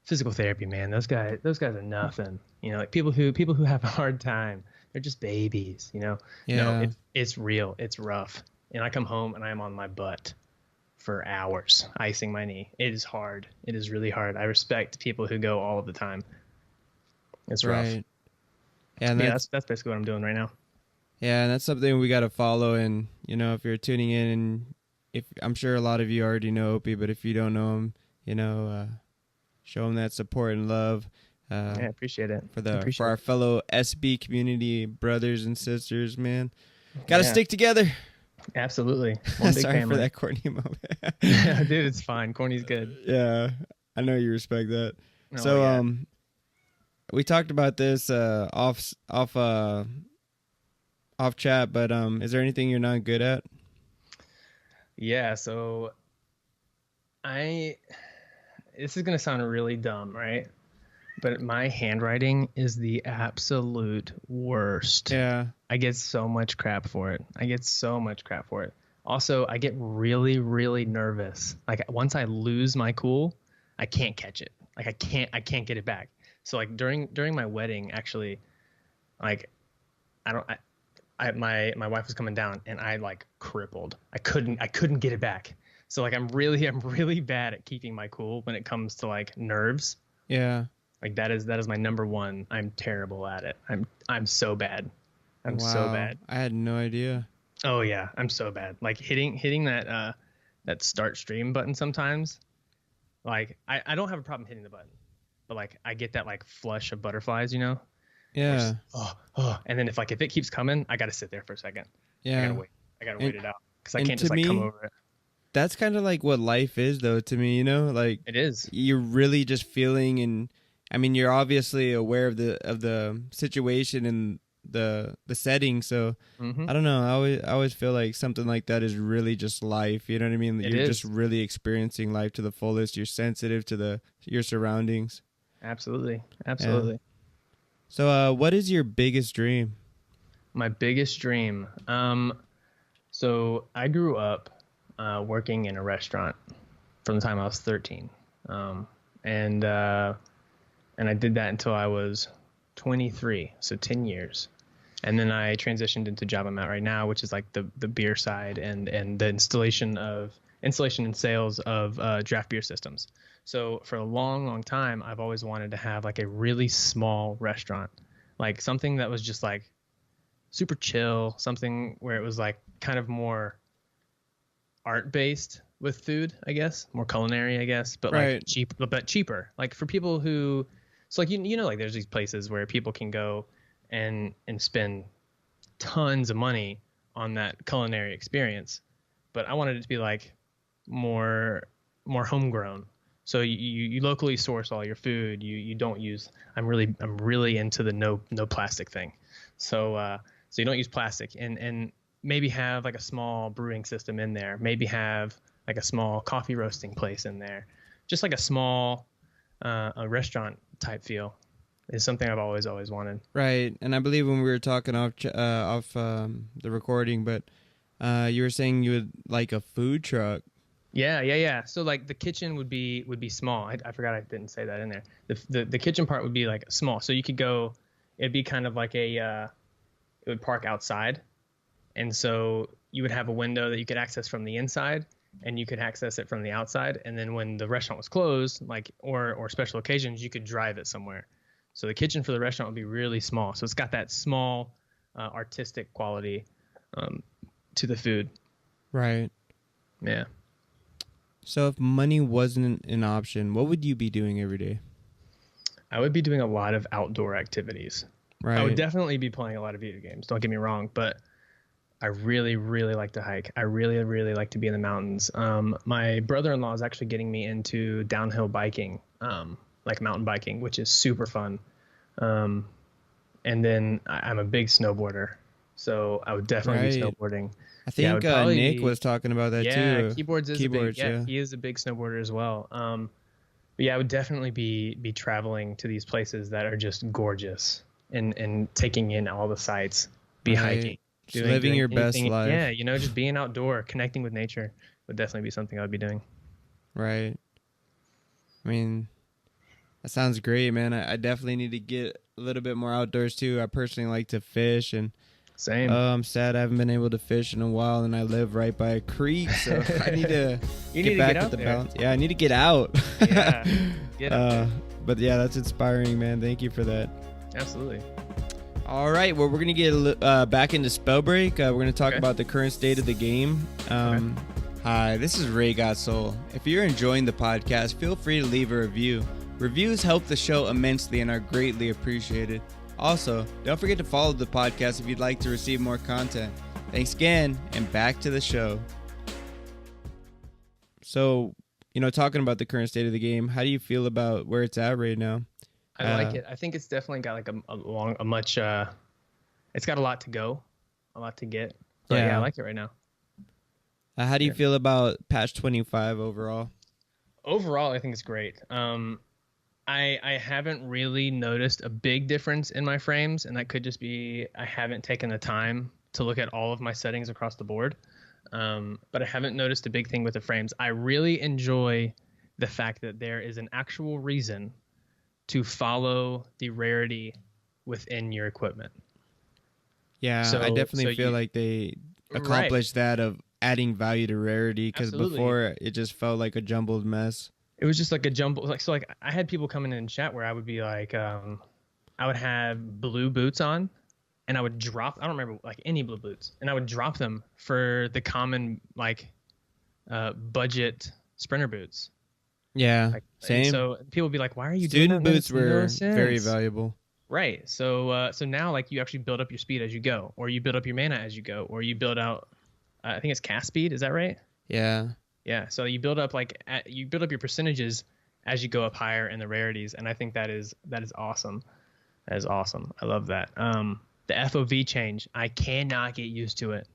physical therapy, man, those guys are nothing. Like people who have a hard time, they're just babies. Yeah. No, it's real. It's rough. And I come home and I am on my butt for hours, icing my knee. It is hard. It is really hard. I respect people who go all of the time. It's rough. Right. Yeah, and that's basically what I'm doing right now. Yeah, and that's something we got to follow. And if you're tuning in, and if I'm sure a lot of you already know Ohpee, but if you don't know him, show him that support and love. Yeah, I appreciate it. For our fellow SB community brothers and sisters, man, gotta stick together. Absolutely. One big Sorry family. for that corny moment. Yeah, dude, it's fine. Corny's good. Yeah, I know you respect that. Oh, So, yeah. we talked about this off chat, but is there anything you're not good at? Yeah, so this is gonna sound really dumb, right? But my handwriting is the absolute worst. Yeah. I get so much crap for it. Also, I get really, really nervous. Like once I lose my cool, I can't catch it. Like I can't get it back. So like during my wedding, actually, like my wife was coming down and I like crippled. I couldn't get it back. So like I'm really bad at keeping my cool when it comes to like nerves. Yeah. Like that is my number one. I'm terrible at it. I'm so bad. I'm so bad. I had no idea. Oh yeah, I'm so bad. Like hitting that start stream button sometimes. Like I don't have a problem hitting the button, but like I get that like flush of butterflies, Yeah. Just, and then if it keeps coming, I gotta sit there for a second. Yeah. I gotta wait it out because I can't to just me, come over it. That's kind of like what life is, though. To me, like It is. You're really just feeling, and I mean, you're obviously aware of the situation and the setting. So I don't know. I always feel like something like that is really just life. You know what I mean? You're just really experiencing life to the fullest. You're sensitive to your surroundings. Absolutely. Yeah. So, what is your biggest dream? My biggest dream. So I grew up working in a restaurant from the time I was 13, and I did that until I was 23, so 10 years. And then I transitioned into the job I'm at right now, which is like the beer side and the installation and sales of draft beer systems. So for a long time, I've always wanted to have like a really small restaurant, like something that was just like super chill, something where it was like kind of more art based with food, I guess, more culinary, I guess, but like cheaper, like for people who, so like, like there's these places where people can go and spend tons of money on that culinary experience, but I wanted it to be like more homegrown. So you locally source all your food. You don't use. I'm really into the no plastic thing. So you don't use plastic, and maybe have like a small brewing system in there. Maybe have like a small coffee roasting place in there. Just like a small a restaurant type feel is something I've always wanted. Right, and I believe when we were talking off the recording, but you were saying you would like a food truck. Yeah. So like the kitchen would be small. I forgot I didn't say that in there. The kitchen part would be like small. So you could go. It'd be kind of like it would park outside, and so you would have a window that you could access from the inside, and you could access it from the outside. And then when the restaurant was closed, like or special occasions, you could drive it somewhere. So the kitchen for the restaurant would be really small. So it's got that small artistic quality to the food. Right. Yeah. So if money wasn't an option, what would you be doing every day? I would be doing a lot of outdoor activities. Right. I would definitely be playing a lot of video games. Don't get me wrong, but I really, really like to hike. I really, really like to be in the mountains. My brother-in-law is actually getting me into downhill biking, like mountain biking, which is super fun. And then I'm a big snowboarder, so I would definitely be Right. snowboarding. I Yeah, I think would probably Nick be- was talking about that yeah, too. keyboards is a big, Keyboards, yeah, yeah. he is a big snowboarder as well. But yeah, I would definitely be traveling to these places that are just gorgeous and taking in all the sights, be Right. hiking, Just living your best anything. life. Yeah, just being outdoor, connecting with nature would definitely be something I would be doing. Right. I mean, that sounds great, man. I definitely need to get a little bit more outdoors too. I personally like to fish, and Same. I'm sad I haven't been able to fish in a while, and I live right by a creek, so I need to You get need to back get to out the there. balance. Yeah, I need to get out. Yeah, get out there. But yeah, that's inspiring, man. Thank you for that. Absolutely. All right, well, we're going to get back into Spellbreak. We're going to talk Okay. about the current state of the game. Hi, this is Ray GotSoL. If you're enjoying the podcast, feel free to leave a review. Reviews help the show immensely and are greatly appreciated. Also, don't forget to follow the podcast if you'd like to receive more content. Thanks again, and back to the show. So, talking about the current state of the game, how do you feel about where it's at right now? I like it. I think it's definitely got like it's got a lot to go, a lot to get. But yeah, I like it right now. How do you feel about patch 25 overall? Overall, I think it's great. I haven't really noticed a big difference in my frames, and that could just be I haven't taken the time to look at all of my settings across the board. But I haven't noticed a big thing with the frames. I really enjoy the fact that there is an actual reason to follow the rarity within your equipment. Yeah, So- I definitely so feel you- like they accomplished that of adding value to rarity, because Absolutely. before it just felt like a jumbled mess. It was just like a jumble. Like I had people come in chat where I would be like, I would have blue boots on, and I would drop. I don't remember like any blue boots, and I would drop them for the common budget sprinter boots. Yeah, Like, same. And so people would be like, "Why are you doing Student that? That boots makes no were very sense." valuable. Right. So now like you actually build up your speed as you go, or you build up your mana as you go, or you build out. I think it's cast speed. Is that right? Yeah. Yeah. So you build up you build up your percentages as you go up higher in the rarities, and I think that is awesome. That is awesome. I love that. The FOV change, I cannot get used to it.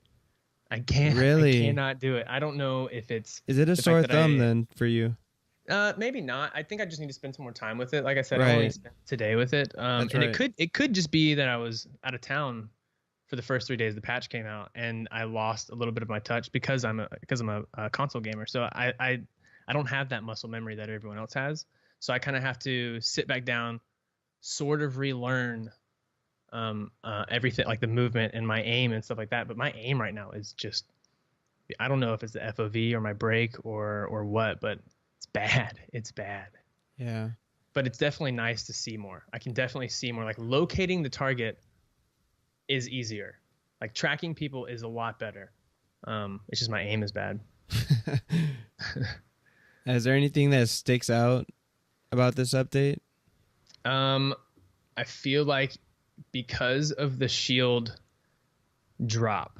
I can't. Really? I cannot do it. I don't know if it's. Is it a the fact sore that thumb then for you? Maybe not. I think I just need to spend some more time with it. Like I said, Right. I only spent today with it. That's And right. it could just be that I was out of town for the first 3 days the patch came out, and I lost a little bit of my touch because I'm a console gamer. So I don't have that muscle memory that everyone else has. So I kind of have to sit back down, sort of relearn everything, like the movement and my aim and stuff like that. But my aim right now is just, I don't know if it's the FOV or my break or what, but it's bad. It's bad. Yeah. But it's definitely nice to see more. I can definitely see more. Like locating the target is easier. Like tracking people is a lot better. It's just my aim is bad. Is there anything that sticks out about this update? I feel like because of the shield drop,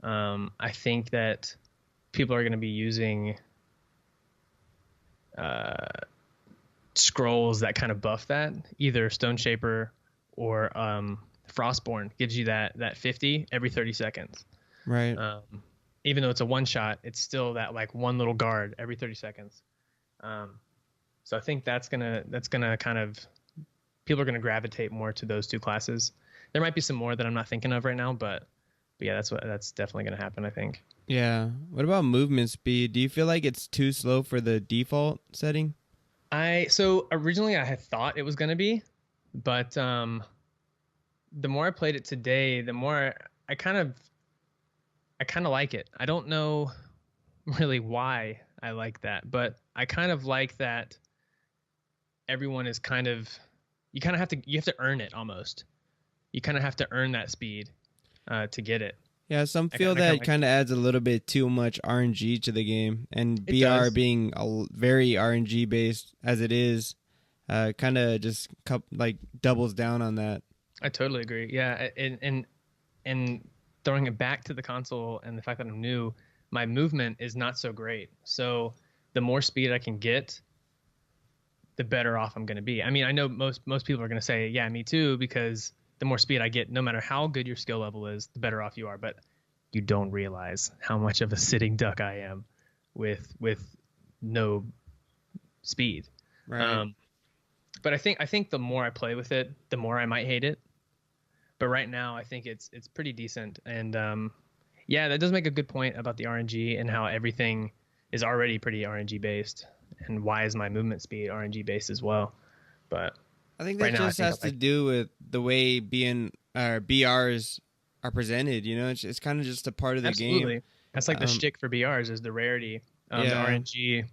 I think that people are going to be using scrolls that kind of buff that. Either Stone Shaper or Frostborn gives you that 50 every 30 seconds. Right. Even though it's a one shot, it's still that like one little guard every 30 seconds. So I think that's gonna kind of, people are gonna gravitate more to those two classes. There might be some more that I'm not thinking of right now, but yeah, that's definitely gonna happen, I think. Yeah. What about movement speed? Do you feel like it's too slow for the default setting? So originally I had thought it was gonna be, but the more I played it today, the more I kind of like it. I don't know really why I like that, but I kind of like that everyone is kind of, you have to earn it almost. You kind of have to earn that speed to get it. Yeah, some I feel kinda that like kind of adds a little bit too much RNG to the game, and it BR does. being very RNG based as it is, kind of just doubles down on that. I totally agree. Yeah, and throwing it back to the console and the fact that I'm new, my movement is not so great. So the more speed I can get, the better off I'm going to be. I mean, I know most people are going to say, yeah, me too, because the more speed I get, no matter how good your skill level is, the better off you are. But you don't realize how much of a sitting duck I am with no speed. Right. But I think the more I play with it, the more I might hate it. But right now, I think it's pretty decent. And yeah, that does make a good point about the RNG and how everything is already pretty RNG based. And why is my movement speed RNG based as well? But I think that right now, just has to do with the way BRs are presented. You know, it's kind of just a part of the absolutely. game. That's like the shtick for BRs is the rarity, the Yeah. RNG,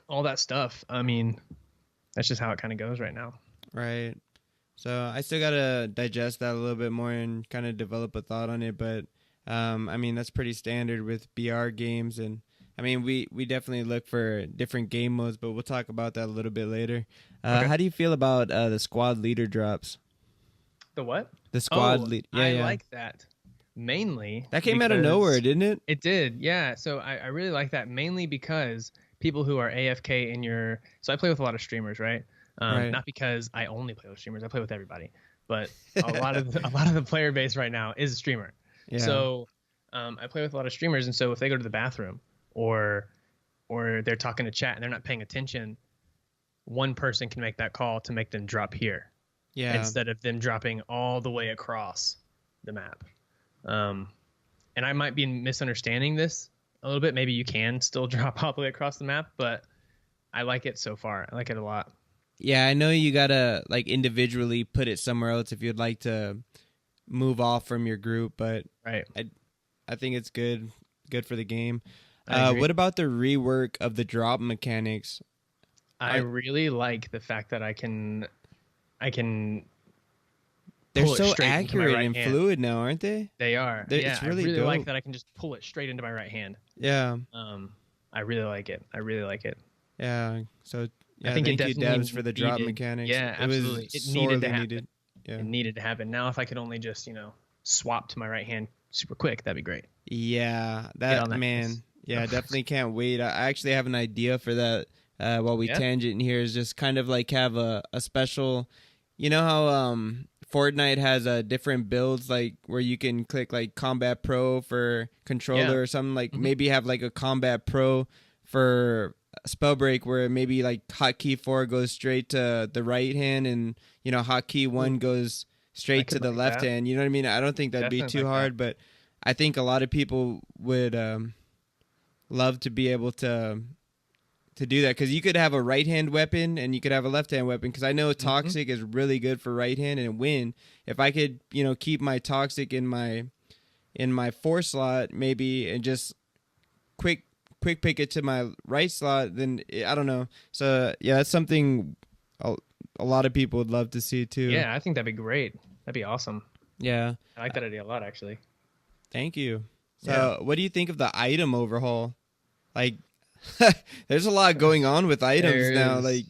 all that stuff. I mean, that's just how it kind of goes right now. Right. So I still gotta digest that a little bit more and kind of develop a thought on it. But I mean, that's pretty standard with BR games, and I mean, we definitely look for different game modes, but we'll talk about that a little bit later. Okay. How do you feel about the squad leader drops? The what? The squad Oh, lead. I like that. Mainly That came out of because- nowhere, didn't it? It did, yeah. So I really like that mainly because people who are AFK in your. So I play with a lot of streamers, right? Right. Not because I only play with streamers. I play with everybody, but a lot of the player base right now is a streamer. Yeah. So I play with a lot of streamers, and so if they go to the bathroom or they're talking to chat and they're not paying attention, one person can make that call to make them drop here. Yeah. Instead of them dropping all the way across the map. And I might be misunderstanding this a little bit. Maybe you can still drop all the way across the map, but I like it so far. I like it a lot. Yeah, I know you gotta like individually put it somewhere else if you'd like to move off from your group, but Right. I think it's good for the game. I agree. What about the rework of the drop mechanics? I really like the fact that I can They're pull it so straight into my accurate right and hand. fluid now, aren't they? They are. It's Yeah, really I really like dope. that I can just pull it straight into my right hand. Yeah. I really like it. I really like it. Yeah. So yeah, I think it thank you, definitely devs, for the drop needed- mechanics. yeah, It was absolutely. It sorely needed to happen. needed. Yeah. It needed to happen. Now if I could only just, swap to my right hand super quick, that'd be great. Yeah, on that that man. case. Yeah, definitely can't wait. I actually have an idea for that. While we Yeah? tangent here, is just kind of like have a special. You know how Fortnite has different builds, like where you can click like Combat Pro for controller Yeah. or something. Like Mhm. maybe have like a Combat Pro for Spellbreak, where maybe like hotkey 4 goes straight to the right hand, and hotkey 1 goes straight to could the like left that. hand. You know what I mean? I don't think that'd be Definitely too like hard, but I think a lot of people would love to be able to do that, because you could have a right hand weapon and you could have a left hand weapon, because I know toxic is really good for right hand and win. If I could keep my toxic in my 4 slot maybe, and just quick pick it to my right slot, then I don't know. So yeah, that's something a lot of people would love to see too. Yeah, I think that'd be great. That'd be awesome. Yeah. I like that idea a lot, actually. Thank you. So Yeah. what do you think of the item overhaul? Like there's a lot going on with items now. Like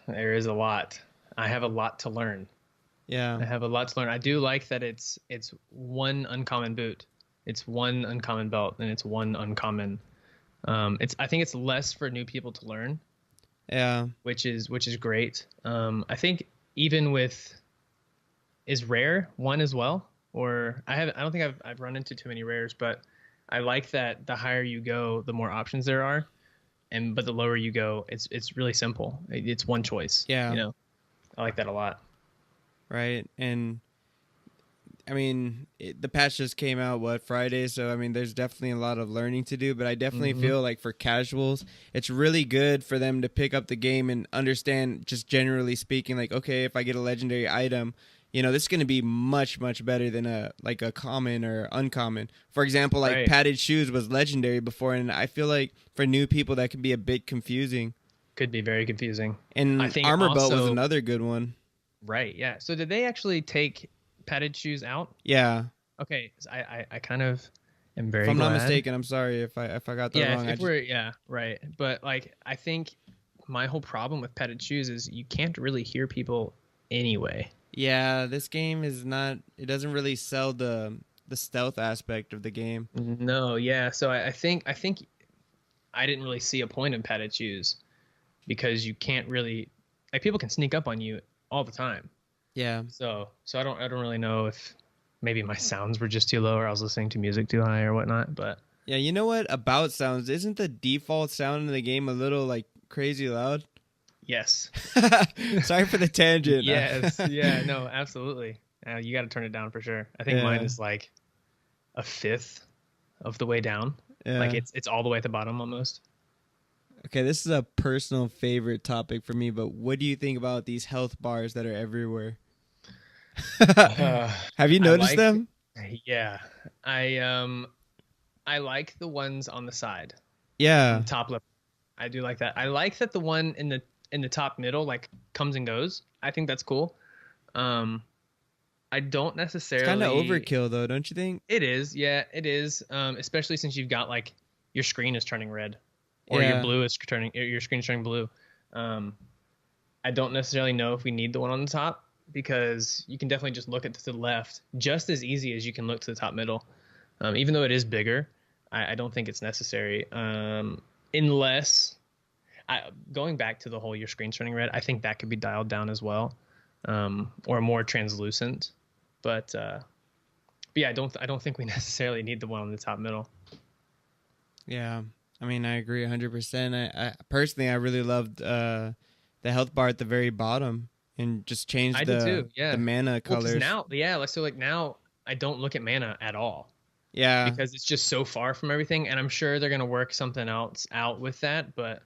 There is a lot. I have a lot to learn. yeah. I have a lot to learn. I do like that it's one uncommon boot, it's one uncommon belt, and it's one uncommon. I think it's less for new people to learn, Yeah. which is great. I think even with is rare one as well, or I don't think I've run into too many rares, but I like that the higher you go, the more options there are, but the lower you go, it's really simple. It's one choice. Yeah. I like that a lot. Right. And I mean, the patch just came out Friday, so I mean, there's definitely a lot of learning to do, but I definitely feel like for casuals, it's really good for them to pick up the game and understand, just generally speaking, like, okay, if I get a legendary item, this is going to be much, much better than a common or uncommon. For example, like Right. padded shoes was legendary before, and I feel like for new people that can be a bit confusing. Could be very confusing. And I think armor belt was also- another good one. Right. Yeah. So did they actually take padded shoes out? Yeah. Okay, so I kind of am very If I'm not glad. mistaken, I'm sorry if I got that Yeah, wrong. if we're right. But like I think my whole problem with Petted Shoes is you can't really hear people anyway. Yeah, this game is not. It doesn't really sell the stealth aspect of the game. No, yeah. So I think I didn't really see a point in Petted Shoes because you can't really like people can sneak up on you all the time. Yeah, So I don't really know if maybe my sounds were just too low or I was listening to music too high or whatnot. But yeah. You know what about sounds? Isn't the default sound in the game a little like crazy loud? yes, Sorry for the tangent. yes, yeah, no, absolutely. You got to turn it down for sure. I think mine Yeah. is like a fifth of the way down. Yeah. Like it's all the way at the bottom almost. Okay, this is a personal favorite topic for me, but what do you think about these health bars that are everywhere? Have you I noticed like- them? Yeah, I like the ones on the side, Yeah. on the top left. I do like that. I like that the one in the top middle like comes and goes. I think that's cool. I don't necessarily. It's kind of overkill though, don't you think? It is, yeah, it is. Especially since you've got like your screen is turning red, or Yeah. your screen is turning blue. I don't necessarily know if we need the one on the top because you can definitely just look at to the left just as easy as you can look to the top middle. Even though it is bigger, I don't think it's necessary. Unless going back to the whole your screen turning red, I think that could be dialed down as well, or more translucent. But yeah, I don't think we necessarily need the one on the top middle. Yeah. I mean, I agree 100%. I personally, I really loved the health bar at the very bottom and just changed I did too, yeah. the mana Well, 'cause colors. now, yeah, like so, like now I don't look at mana at all Yeah. because it's just so far from everything, and I'm sure they're gonna work something else out with that. But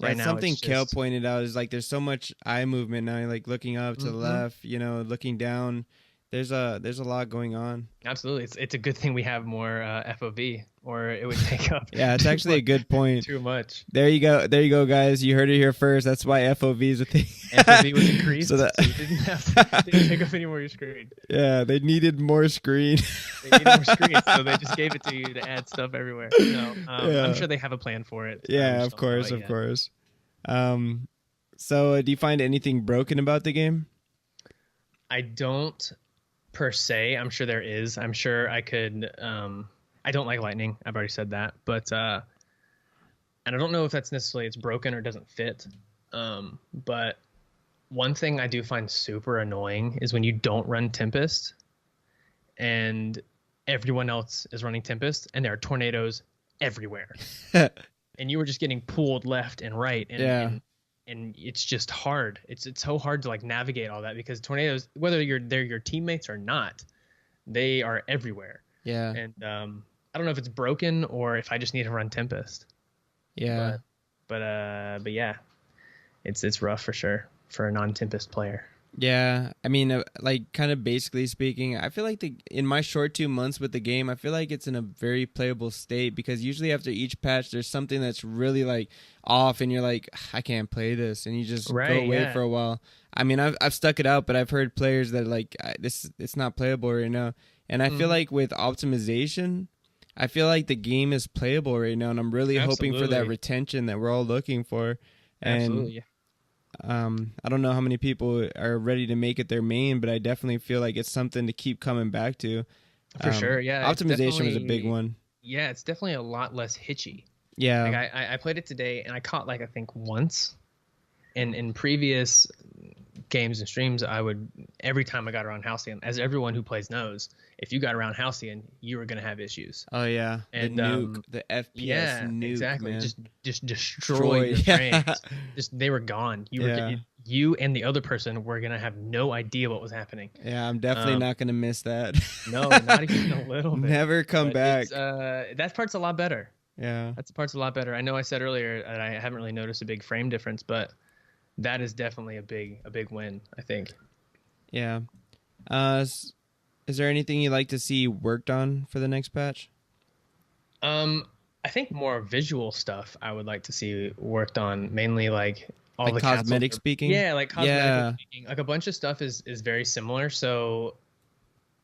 right now, something it's Kale just, pointed out is like there's so much eye movement now, like looking up to the left, looking down. There's a lot going on. absolutely, it's a good thing we have more FOV, or it would take up. Yeah, it's actually a good point. Too much. There you go, guys. You heard it here first. That's why FOV is a thing. FOV was increased, So so, that- you didn't have to take up any more of your screen. Yeah, they needed more screen. They needed more screen, so they just gave it to you to add stuff everywhere. No, Yeah. I'm sure they have a plan for it. I Yeah, just of don't know course, it of yet. course. So do you find anything broken about the game? I don't per se. I'm sure there is. I'm sure I could. I don't like lightning. I've already said that, but and I don't know if that's necessarily it's broken or doesn't fit. But one thing I do find super annoying is when you don't run Tempest, and everyone else is running Tempest, and there are tornadoes everywhere, and you were just getting pulled left and right, and Yeah. and it's just hard. It's so hard to like navigate all that because tornadoes, whether they're your teammates or not, they are everywhere. Yeah, And I don't know if it's broken or if I just need to run Tempest. yeah. But yeah, it's rough for sure for a non-Tempest player. Yeah, I mean, like, kind of basically speaking, I feel like in my short 2 months with the game, I feel like it's in a very playable state because usually after each patch, there's something that's really like off, and you're like, I can't play this, and you just go Right, away yeah. for a while. I mean, I've stuck it out, but I've heard players that like it's not playable right now, and I feel like with optimization, I feel like the game is playable right now, and I'm really hoping for that Absolutely. retention that we're all looking for. And Absolutely. I don't know how many people are ready to make it their main, but I definitely feel like it's something to keep coming back to. For sure, yeah. it's Optimization was a big definitely- one. Yeah, it's definitely a lot less hitchy. Yeah. Like I played it today and I caught like I think once. And in previous games and streams, I would every time I got around Halcyon, as everyone who plays knows, if you got around Halcyon, you were gonna have issues. Oh yeah. And, the nuke, the FPS Yeah, nuke, exactly. man. Just destroy your Yeah. frames. Just they were gone. Yeah. You and the other person were gonna have no idea what was happening. Yeah, I'm definitely not gonna miss that. No, not even a little bit. Never come But back. that part's a lot better. Yeah. That's the part's a lot better. I know I said earlier that I haven't really noticed a big frame difference, but that is definitely a big win, I think. Yeah. Is there anything you'd like to see worked on for the next patch? I think more visual stuff I would like to see worked on, mainly like all Like the cosmetic castles. speaking? Yeah, like cosmetic Yeah. speaking. Like a bunch of stuff is very similar. So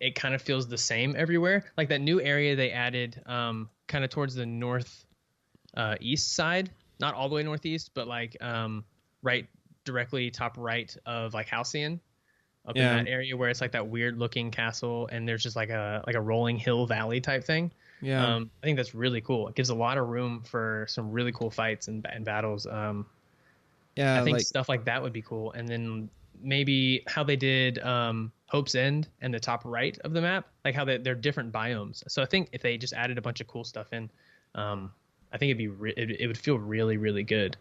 it kind of feels the same everywhere. Like that new area they added, kind of towards the north east side, not all the way northeast, but like right directly top right of like Halcyon, up in that area where it's like that weird looking castle, and there's just like a rolling hill valley type thing. I think that's really cool. It gives a lot of room for some really cool fights and battles. I think like stuff like that would be cool. And then maybe how they did Hope's End and the top right of the map, like how they're different biomes. So I think if they just added a bunch of cool stuff in, I think it would feel really, really good.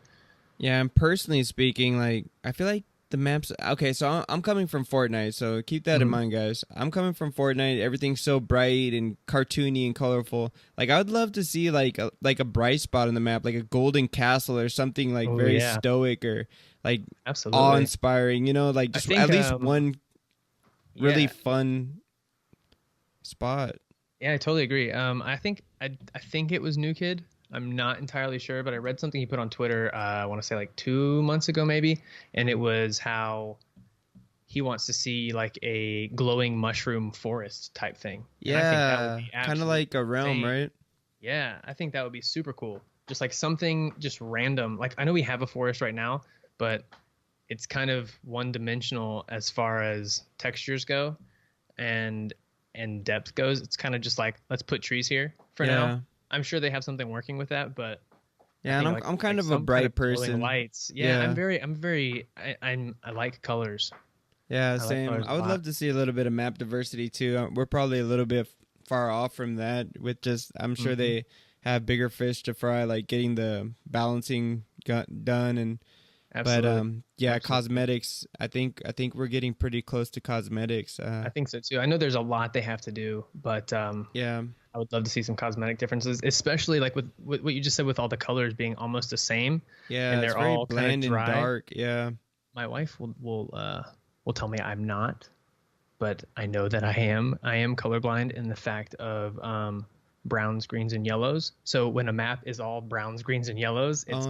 Yeah, and personally speaking, like I feel like the maps. Okay, so I'm coming from Fortnite, so keep that in mind, guys. I'm coming from Fortnite. Everything's so bright and cartoony and colorful. Like I would love to see like a bright spot on the map, like a golden castle or something like very stoic or like absolutely awe-inspiring. You know, like just at least one really fun spot. Yeah, I totally agree. I think it was New Kid. I'm not entirely sure, but I read something he put on Twitter, I want to say like 2 months ago maybe, and it was how he wants to see like a glowing mushroom forest type thing. Yeah, kind of like a realm, right? Yeah, I think that would be super cool. Just like something just random. Like I know we have a forest right now, but it's kind of one-dimensional as far as textures go and depth goes. It's kind of just like, let's put trees here for now. I'm sure they have something working with that, but yeah, and I'm kind of a bright person. Lights, I'm very I like colors. Yeah, same. I would love to see a little bit of map diversity too. We're probably a little bit far off from that. With just, I'm sure they have bigger fish to fry, like getting the balancing done and. Absolutely. But Absolutely. Cosmetics. I think we're getting pretty close to cosmetics. I think so too. I know there's a lot they have to do, but I would love to see some cosmetic differences, especially like with what you just said, with all the colors being almost the same. Yeah, and they're all bland and dark. Yeah, my wife will tell me I'm not, but I know that I am. I am colorblind in the fact of browns, greens, and yellows. So when a map is all browns, greens, and yellows, it's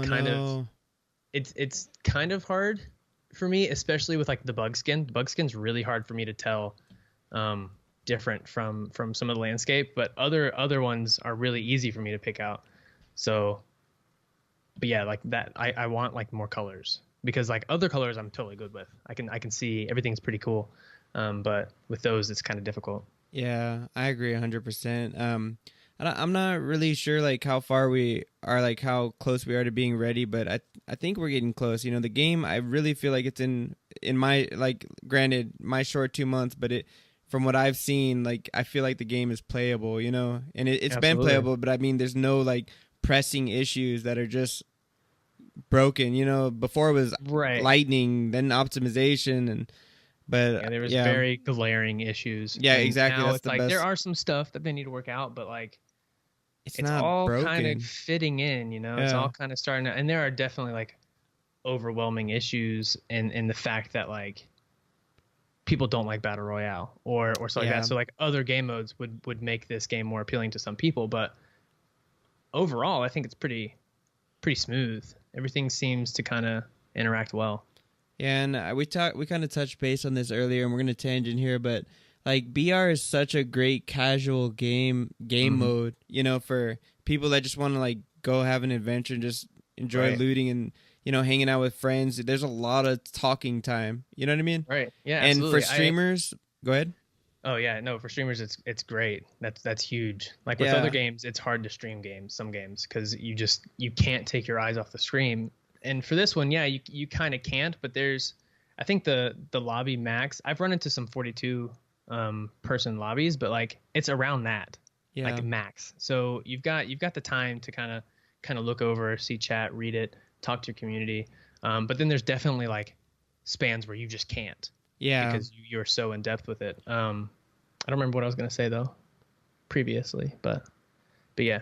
it's kind of hard for me, especially with like the bug skin. The bug skin's really hard for me to tell different from some of the landscape, but other ones are really easy for me to pick out. So, but yeah, like that, I want like more colors, because like other colors I'm totally good with. I can see everything's pretty cool, but with those it's kind of difficult. Yeah, I agree 100%. I'm not really sure like how far we are, like how close we are to being ready, but I think we're getting close. You know, the game, I really feel like it's in my, like, granted, my short 2 months, but from what I've seen, like I feel like the game is playable, you know, and it's been playable, but I mean, there's no like pressing issues that are just broken. You know, before it was lightning, then optimization, but there was very glaring issues. Yeah, exactly. Now it's like there are some stuff that they need to work out, but like it's not all broken. kind of fitting in, you know. It's all kind of starting to, and there are definitely like overwhelming issues in the fact that like people don't like battle royale or stuff like that. So like other game modes would make this game more appealing to some people, but overall I think it's pretty smooth. Everything seems to kind of interact well. Yeah, and we kind of touched base on this earlier, and we're gonna tangent here, but like BR is such a great casual game mode, you know, for people that just want to like go have an adventure and just enjoy looting and, you know, hanging out with friends. There's a lot of talking time, you know what I mean? Right. Yeah. And absolutely. for streamers, go ahead. Oh yeah, no, for streamers it's great. That's huge. Like with other games, it's hard to stream some games because you can't take your eyes off the screen. And for this one, you kind of can't, but I think the lobby max, I've run into some 42 person lobbies, but like it's around that, like max. So you've got the time to kind of look over, see chat, read it, talk to your community. But then there's definitely like spans where you just can't. Yeah. Because you're so in depth with it. I don't remember what I was gonna say though, previously, but yeah.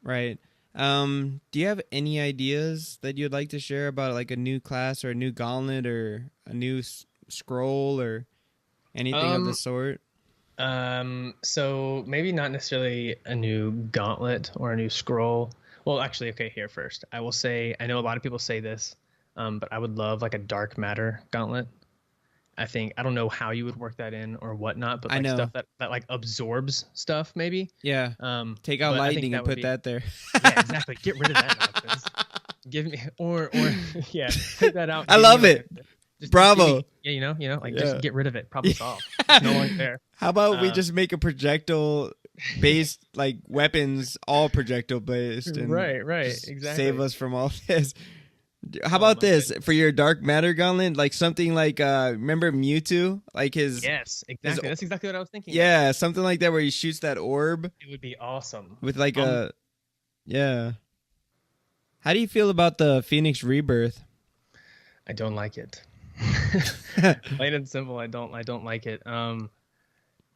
Right. Do you have any ideas that you'd like to share about like a new class or a new gauntlet or a new scroll or anything of the sort? So maybe not necessarily a new gauntlet or a new scroll. Well, actually, okay, here first. I will say, I know a lot of people say this, but I would love like a dark matter gauntlet. I think I don't know how you would work that in or whatnot, but I like know. stuff that like absorbs stuff maybe. Yeah. Take out But I think lightning and put that there. yeah, exactly. Get rid of that nonsense. Give me or yeah, take that out. I Give love me, it. Just Bravo. give me, yeah, like Yeah. just get rid of it. Problem solved. It's no longer there. How about we just make a projectile based like weapons, all projectile based, and Right, just exactly. save us from all this. How about this goodness. for your dark matter gauntlet? Like something like remember Mewtwo? Like his Yes, exactly. That's exactly what I was thinking. yeah, something like that where he shoots that orb It would be awesome. with like a yeah. How do you feel about the Phoenix Rebirth? I don't like it. Plain and simple, I don't like it.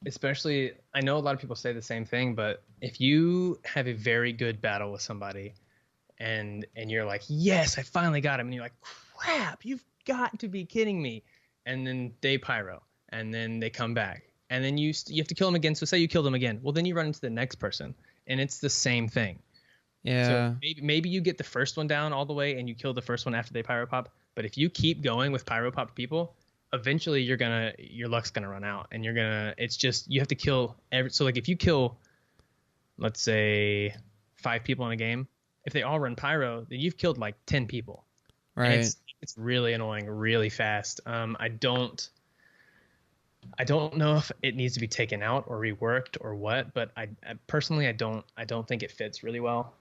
Especially, I know a lot of people say the same thing, but if you have a very good battle with somebody and you're like, yes, I finally got him, and you're like, crap, you've got to be kidding me, and then they pyro, and then they come back, and then you have to kill them again. So say you kill them again, well, then you run into the next person, and it's the same thing. Yeah. So maybe you get the first one down all the way and you kill the first one after they pyro pop. But if you keep going with pyro pop people, eventually your luck's gonna run out, and it's just you have to kill so like if you kill, let's say 5 people in a game, if they all run pyro, then you've killed like 10 people. Right. And it's really annoying, really fast. I don't know if it needs to be taken out or reworked or what, but I personally I don't think it fits really well.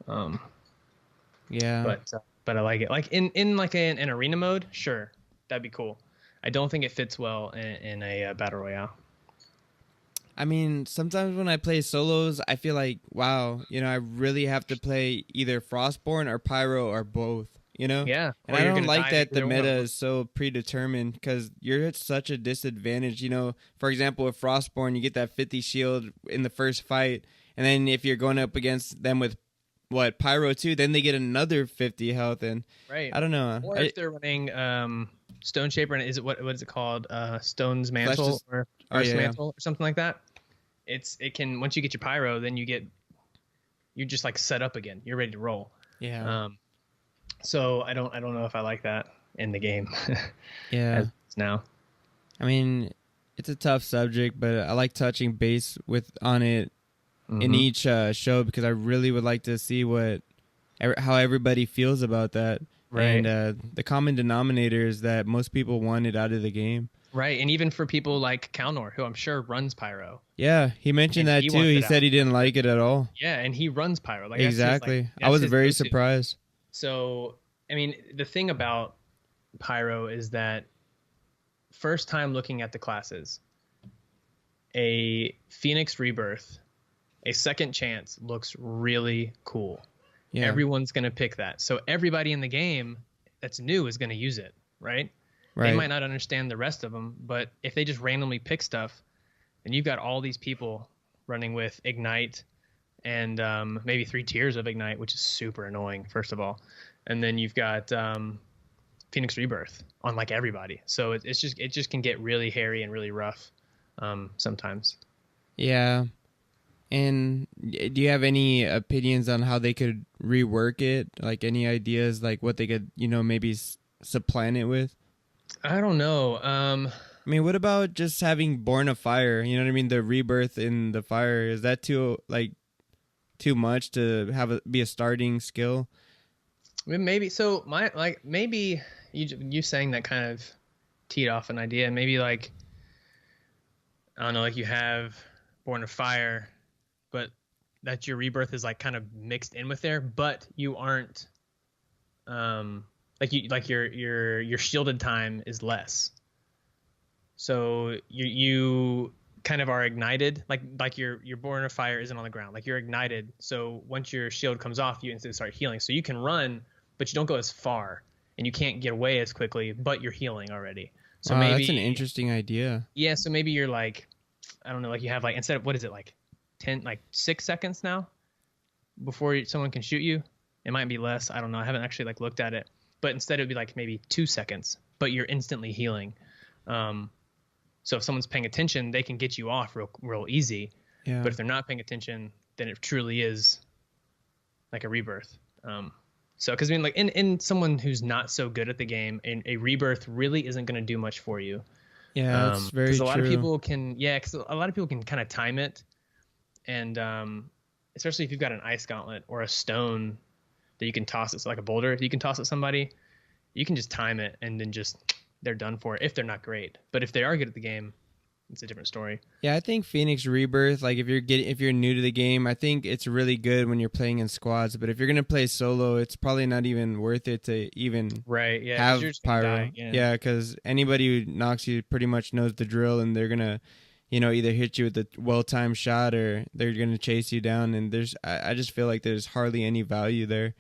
Yeah. But I like it. Like in like an arena mode, sure, that'd be cool. I don't think it fits well in a battle royale. I mean, sometimes when I play solos, I feel like, wow, I really have to play either Frostborn or Pyro or both, Yeah. And Or I you're don't gonna like die that the either one. meta is so predetermined because you're at such a disadvantage. For example, with Frostborn, you get that 50 shield in the first fight, and then if you're going up against them with Pyro 2, then they get another 50 health, and Right. I don't know. Or if they're running Stone Shaper, and is it what is it called? Stone's Mantle or Earth's Mantle or something like that. It can, once you get your pyro, then you're just like set up again. You're ready to roll. Yeah. So I don't know if I like that in the game. Yeah. As it's now. I mean, it's a tough subject, but I like touching base on it in each show because I really would like to see how everybody feels about that. Right. And the common denominator is that most people want it out of the game. Right, and even for people like Kalnor, who I'm sure runs pyro. Yeah, he mentioned that too. He said he didn't like it at all. Yeah, and he runs pyro. Like exactly. I was very surprised. So, I mean, the thing about pyro is that first time looking at the classes, a Phoenix Rebirth, a second chance looks really cool. Yeah. Everyone's going to pick that. So everybody in the game that's new is going to use it, right? They might not understand the rest of them, but if they just randomly pick stuff, then you've got all these people running with Ignite and maybe 3 tiers of Ignite, which is super annoying, first of all. And then you've got Phoenix Rebirth on like everybody. So it just can get really hairy and really rough sometimes. Yeah. And do you have any opinions on how they could rework it? Like any ideas, like what they could, maybe supplant it with? I don't know. I mean, what about just having Born of Fire? You know what I mean? The rebirth in the fire. Is that too much to be a starting skill? Maybe. So maybe you saying that kind of teed off an idea. Maybe like, I don't know, like you have Born of Fire, but that your rebirth is like kind of mixed in with there, but you aren't your shielded time is less. So you kind of are ignited, like your Born of Fire isn't on the ground. Like you're ignited. So once your shield comes off, you instantly start healing. So you can run, but you don't go as far, and you can't get away as quickly, but you're healing already. So maybe that's an interesting idea. Yeah. So maybe you're like, I don't know, like you have like, instead of, what is it, like 6 seconds now before someone can shoot you? It might be less. I don't know. I haven't actually like looked at it. But instead it would be like maybe 2 seconds, but you're instantly healing. So if someone's paying attention, they can get you off real easy. Yeah. But if they're not paying attention, then it truly is like a rebirth. So because I mean, like in someone who's not so good at the game, a rebirth really isn't going to do much for you. Yeah, that's very Because a true. lot of people can, because a lot of people can kind of time it, and especially if you've got an ice gauntlet or a stone that you can toss. It's like a boulder. If you can toss at somebody, you can just time it, and then just they're done for if they're not great. But if they are good at the game, it's a different story. Yeah, I think Phoenix Rebirth, like if you're new to the game, I think it's really good when you're playing in squads. But if you're gonna play solo, it's probably not even worth it to even have you're just pyro. gonna die, Yeah, because anybody who knocks you pretty much knows the drill, and they're gonna, either hit you with a well-timed shot or they're gonna chase you down. And I just feel like there's hardly any value there.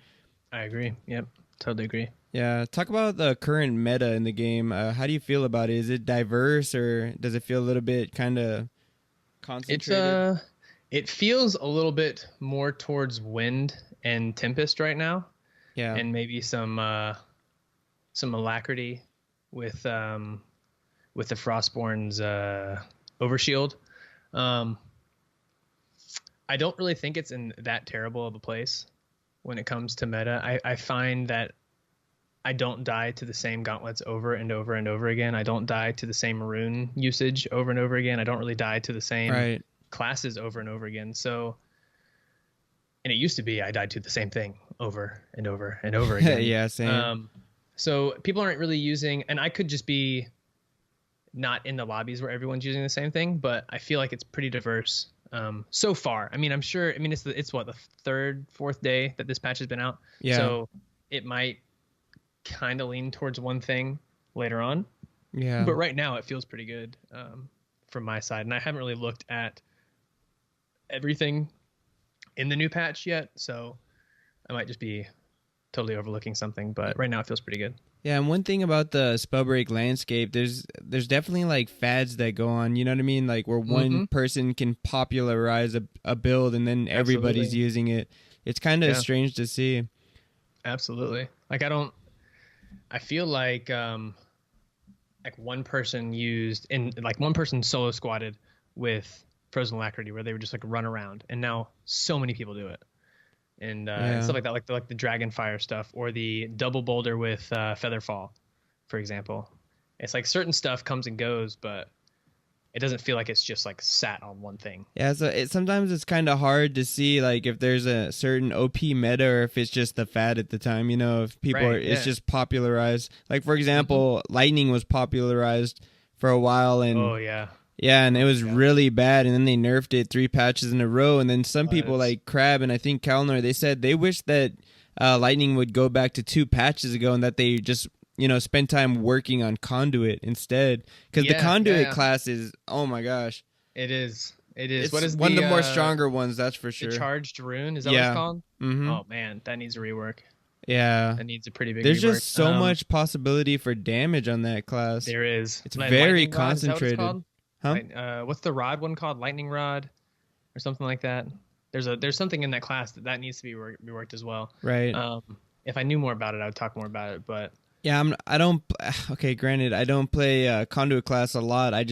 I agree. Yep, totally agree. Yeah, talk about the current meta in the game. How do you feel about it? Is it diverse, or does it feel a little bit kind of concentrated? It feels a little bit more towards Wind and Tempest right now. Yeah, and maybe some alacrity with the Frostborn's Overshield. I don't really think it's in that terrible of a place when it comes to meta. I find that I don't die to the same gauntlets over and over and over again. I don't die to the same rune usage over and over again. I don't really die to the same classes over and over again. So, and it used to be I died to the same thing over and over and over again. Yeah, same. So people aren't really using, and I could just be not in the lobbies where everyone's using the same thing, but I feel like it's pretty diverse so far. I mean, I'm sure. I mean, it's what, the third, fourth day that this patch has been out. Yeah. So it might kind of lean towards one thing later on. Yeah. But right now it feels pretty good from my side, and I haven't really looked at everything in the new patch yet, so I might just be totally overlooking something. But right now it feels pretty good. Yeah, and one thing about the Spellbreak landscape, there's definitely like fads that go on, you know what I mean? Like where one person can popularize a build and then everybody's using it. It's kind of strange to see. Absolutely. Like I feel like one person solo squatted with Frozen Alacrity where they would just like run around, and now so many people do it. And stuff like that, like the Dragonfire stuff, or the double boulder with Featherfall, for example. It's like certain stuff comes and goes, but it doesn't feel like it's just like sat on one thing. Yeah, so sometimes it's kind of hard to see like if there's a certain OP meta or if it's just the fad at the time. If people it's just popularized. Like for example, Lightning was popularized for a while, and yeah, and it was really bad, and then they nerfed it 3 patches in a row, and then some people like Crab and I think Kalnor, they said they wish that Lightning would go back to 2 patches ago, and that they just spend time working on Conduit instead, because the Conduit class is, oh my gosh, it is. It's what is one of the more stronger ones, that's for sure. The Charged Rune, is that what it's called? Mm-hmm. Oh man, that needs a rework. Yeah, that needs a pretty big. There's rework. just so much possibility for damage on that class. There is. It's very concentrated. What's the rod one called? Lightning Rod, or something like that. There's something in that class that needs to be reworked as well. Right. If I knew more about it, I would talk more about it. But yeah, granted, I don't play Conduit class a lot. I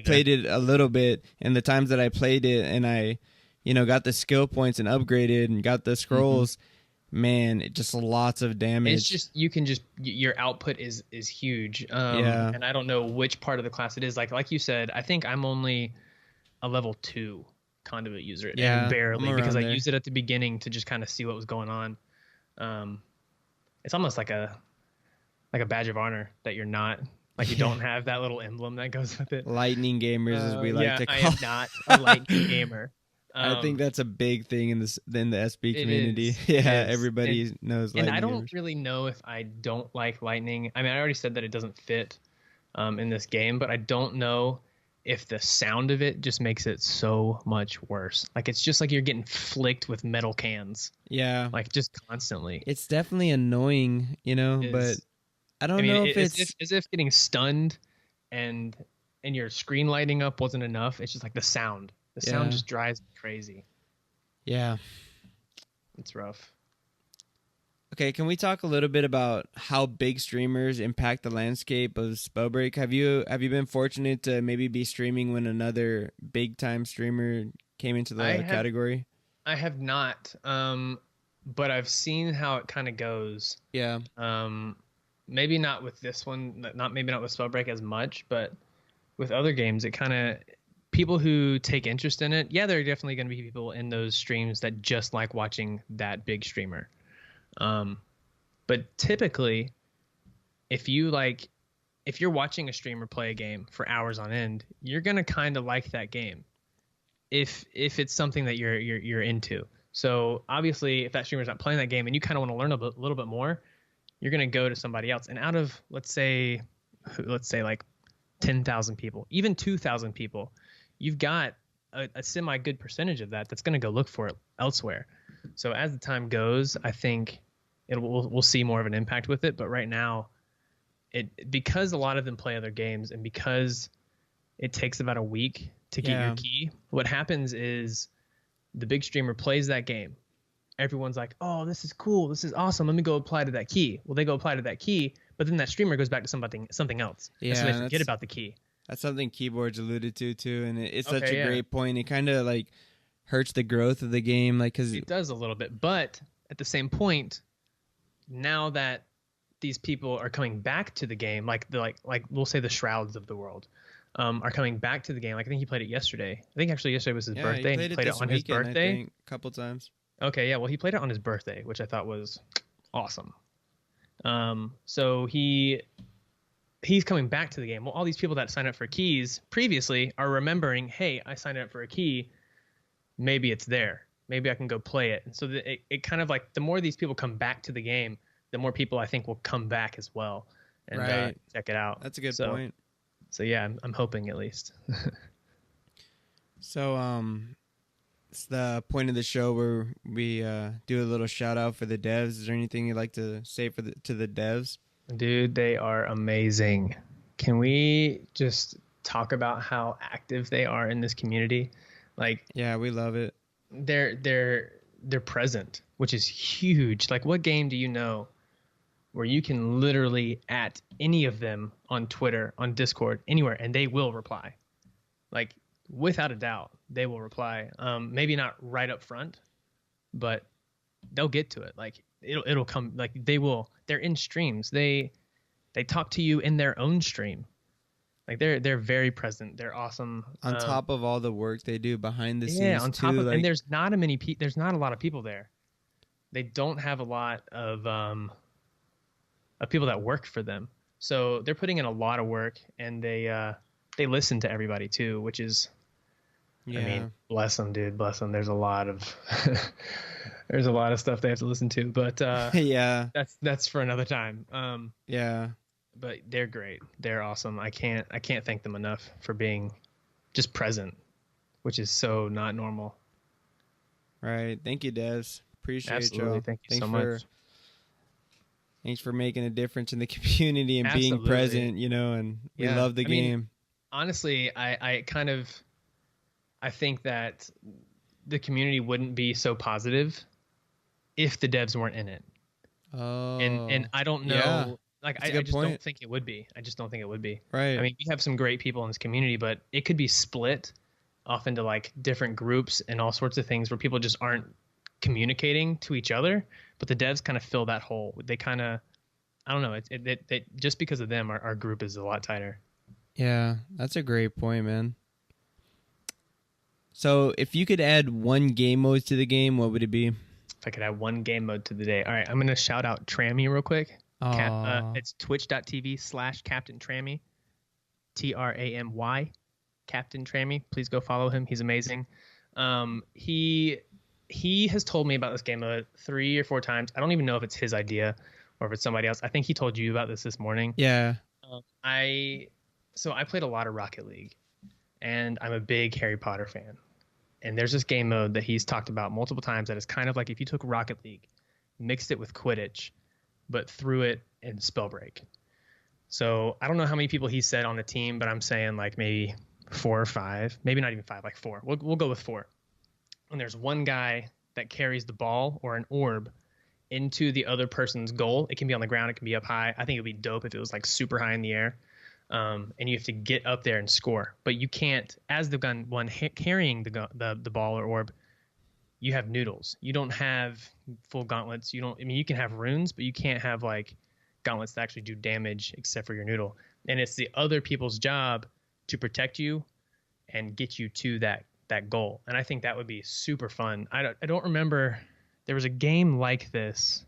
played it a little bit, and the times that I played it, and I, got the skill points and upgraded and got the scrolls. Man, it just lots of damage. It's just your output is huge. And I don't know which part of the class it is. Like you said, I think I'm only a level 2 Conduit user, and barely, because I used it at the beginning to just kind of see what was going on. It's almost like a badge of honor that you're not, like, you don't have that little emblem that goes with it. Lightning gamers, as we like to call. I am not a lightning gamer. I think that's a big thing in the SB community. Everybody knows lightning. And I don't gamers. really know if I don't like lightning. I mean, I already said that it doesn't fit in this game, but I don't know if the sound of it just makes it so much worse. Like, it's just like you're getting flicked with metal cans. Yeah. Like, just constantly. It's definitely annoying, but I don't know if it's as if getting stunned and your screen lighting up wasn't enough. It's just like the sound. The sound just drives me crazy. Yeah. It's rough. Okay, can we talk a little bit about how big streamers impact the landscape of Spellbreak? Have you been fortunate to maybe be streaming when another big time streamer came into the category? I have not. But I've seen how it kind of goes. Yeah. Maybe not with this one, maybe not with Spellbreak as much, but with other games, it kind of people who take interest in it. Yeah, there are definitely going to be people in those streams that just like watching that big streamer. But typically, if you're watching a streamer play a game for hours on end, you're gonna kind of like that game. If it's something that you're into. So obviously, if that streamer's not playing that game and you kind of want to learn a little bit more, you're gonna go to somebody else. And out of let's say like 10,000 people, even 2,000 people, you've got a semi good percentage of that's gonna go look for it elsewhere. So as the time goes, I think we'll see more of an impact with it. But right now, because a lot of them play other games and because it takes about a week to get your key, what happens is the big streamer plays that game. Everyone's like, oh, this is cool. This is awesome. Let me go apply to that key. Well, they go apply to that key, but then that streamer goes back to something else. Yeah, and so they forget about the key. That's something Keyboards alluded to too. And it's such a great point. It kind of like hurts the growth of the game. Like, cause it does a little bit, but at the same point, now that these people are coming back to the game, like we'll say the Shrouds of the world, are coming back to the game. Like I think he played it yesterday. I think actually yesterday was his birthday. He played it on his birthday, I think, a couple times. Okay, yeah. Well, he played it on his birthday, which I thought was awesome. So he's coming back to the game. Well, all these people that signed up for keys previously are remembering, hey, I signed up for a key. Maybe it's there. Maybe I can go play it. And so it kind of like the more these people come back to the game, the more people I think will come back as well and check it out. That's a good point. So yeah, I'm hoping at least. So it's the point of the show where we do a little shout out for the devs. Is there anything you'd like to say to the devs? Dude, they are amazing. Can we just talk about how active they are in this community? Like, yeah, we love it. They're present, which is huge. Like, what game do you know where you can literally at any of them on Twitter, on Discord, anywhere, and they will reply? Like, without a doubt, they will reply. Maybe not right up front, but they'll get to it. Like, it'll come. Like, they will. They're in streams. They talk to you in their own stream. Like they're very present. They're awesome. On top of all the work they do behind the scenes, on top of, and there's not a lot of people there. They don't have a lot of people that work for them. So they're putting in a lot of work, and they listen to everybody too, which is, I mean, bless them, dude, bless them. There's a lot of stuff they have to listen to, but yeah, that's for another time. Yeah. But they're great. They're awesome. I can't thank them enough for being just present, which is so not normal. Right. Thank you, Des. Appreciate Absolutely. you. Thank you so much. Thanks for making a difference in the community and being present, and we love the game. Mean, honestly, I think that the community wouldn't be so positive if the devs weren't in it. Oh. And I don't know. Yeah. Like, I just don't think it would be. Right. I mean, we have some great people in this community, but it could be split off into like different groups and all sorts of things where people just aren't communicating to each other. But the devs kind of fill that hole. They kind of, I don't know. It just because of them, our group is a lot tighter. Yeah, that's a great point, man. So if you could add one game mode to the game, what would it be? If I could add one game mode to the day. All right, I'm going to shout out Trammy real quick. It's twitch.tv/Captain Trammy, Tramy, Captain Trammy. Please go follow him. He's amazing. He has told me about this game 3 or 4 times. I don't even know if it's his idea or if it's somebody else. I think he told you about this morning. Yeah. I played a lot of Rocket League, and I'm a big Harry Potter fan. And there's this game mode that he's talked about multiple times that is kind of like if you took Rocket League, mixed it with Quidditch, but threw it in Spellbreak. So I don't know how many people he said on the team, but I'm saying like maybe 4 or 5, maybe not even 5, like 4. We'll go with 4. And there's one guy that carries the ball or an orb into the other person's goal. It can be on the ground. It can be up high. I think it would be dope if it was like super high in the air. And you have to get up there and score. But you can't, as the one carrying the ball or orb, you have noodles. You don't have full gauntlets. You can have runes, but you can't have like gauntlets that actually do damage except for your noodle. And it's the other people's job to protect you and get you to that goal. And I think that would be super fun. I don't remember, there was a game like this,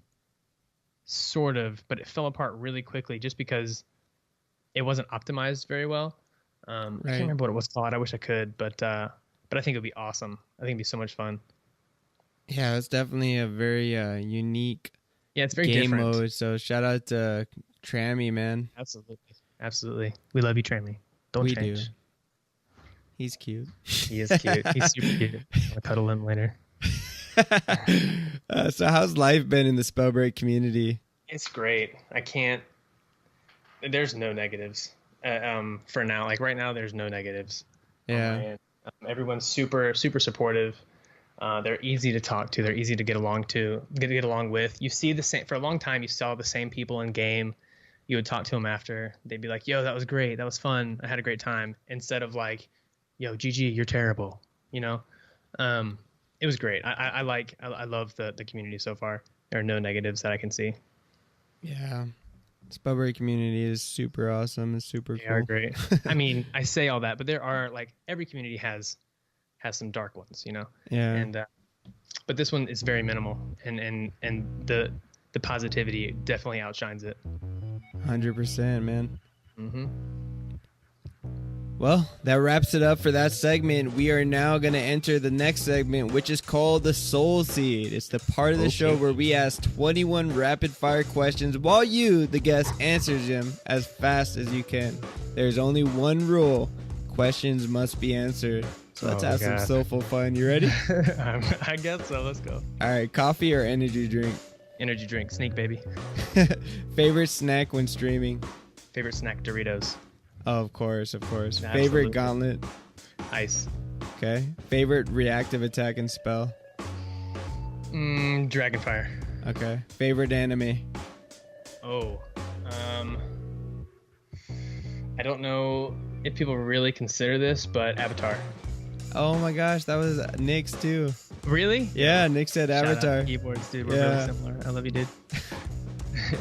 sort of, but it fell apart really quickly just because it wasn't optimized very well. I can't remember what it was called. I wish I could, but I think it would be awesome. I think it'd be so much fun. Yeah, it's definitely a very unique it's very game different. mode. So shout out to Trammy, man. Absolutely. We love you, Trammy. Don't change. Do. He's cute. He is cute. He's super cute. I'll cuddle him later. So how's life been in the Spellbreak community? It's great. There's no negatives for now. Like right now, there's no negatives. Yeah. Everyone's super, super supportive. They're easy to talk to. They're easy to get along with. You see the same, for a long time, you saw the same people in game. You would talk to them after. They'd be like, yo, that was great. That was fun. I had a great time. Instead of like, yo, GG, you're terrible. You know? It was great. I love the community so far. There are no negatives that I can see. Yeah. Spellbreak community is super awesome. It's super cool. They are great. I mean, I say all that, but there are, like, every community has some dark ones, you know? Yeah. And but this one is very minimal, and the positivity definitely outshines it. 100%, man. Mm-hmm. Well, that wraps it up for that segment. We are now going to enter the next segment, which is called the Soul Seed. It's the part of the show where we ask 21 rapid-fire questions while you, the guest, answers them as fast as you can. There's only one rule. Questions must be answered. So let's have some soulful fun. You ready? I guess so. Let's go. All right. Coffee or energy drink? Energy drink. Sneak, baby. Favorite snack when streaming? Favorite snack, Doritos. Oh, of course, of course. Absolutely. Favorite gauntlet? Ice. Okay. Favorite reactive attack and spell? Dragonfire. Okay. Favorite anime? I don't know if people really consider this, but Avatar. Oh my gosh, that was Nick's too. Really? Yeah, Nick said Avatar. Shout out to keyboards, dude. We're really similar. I love you, dude.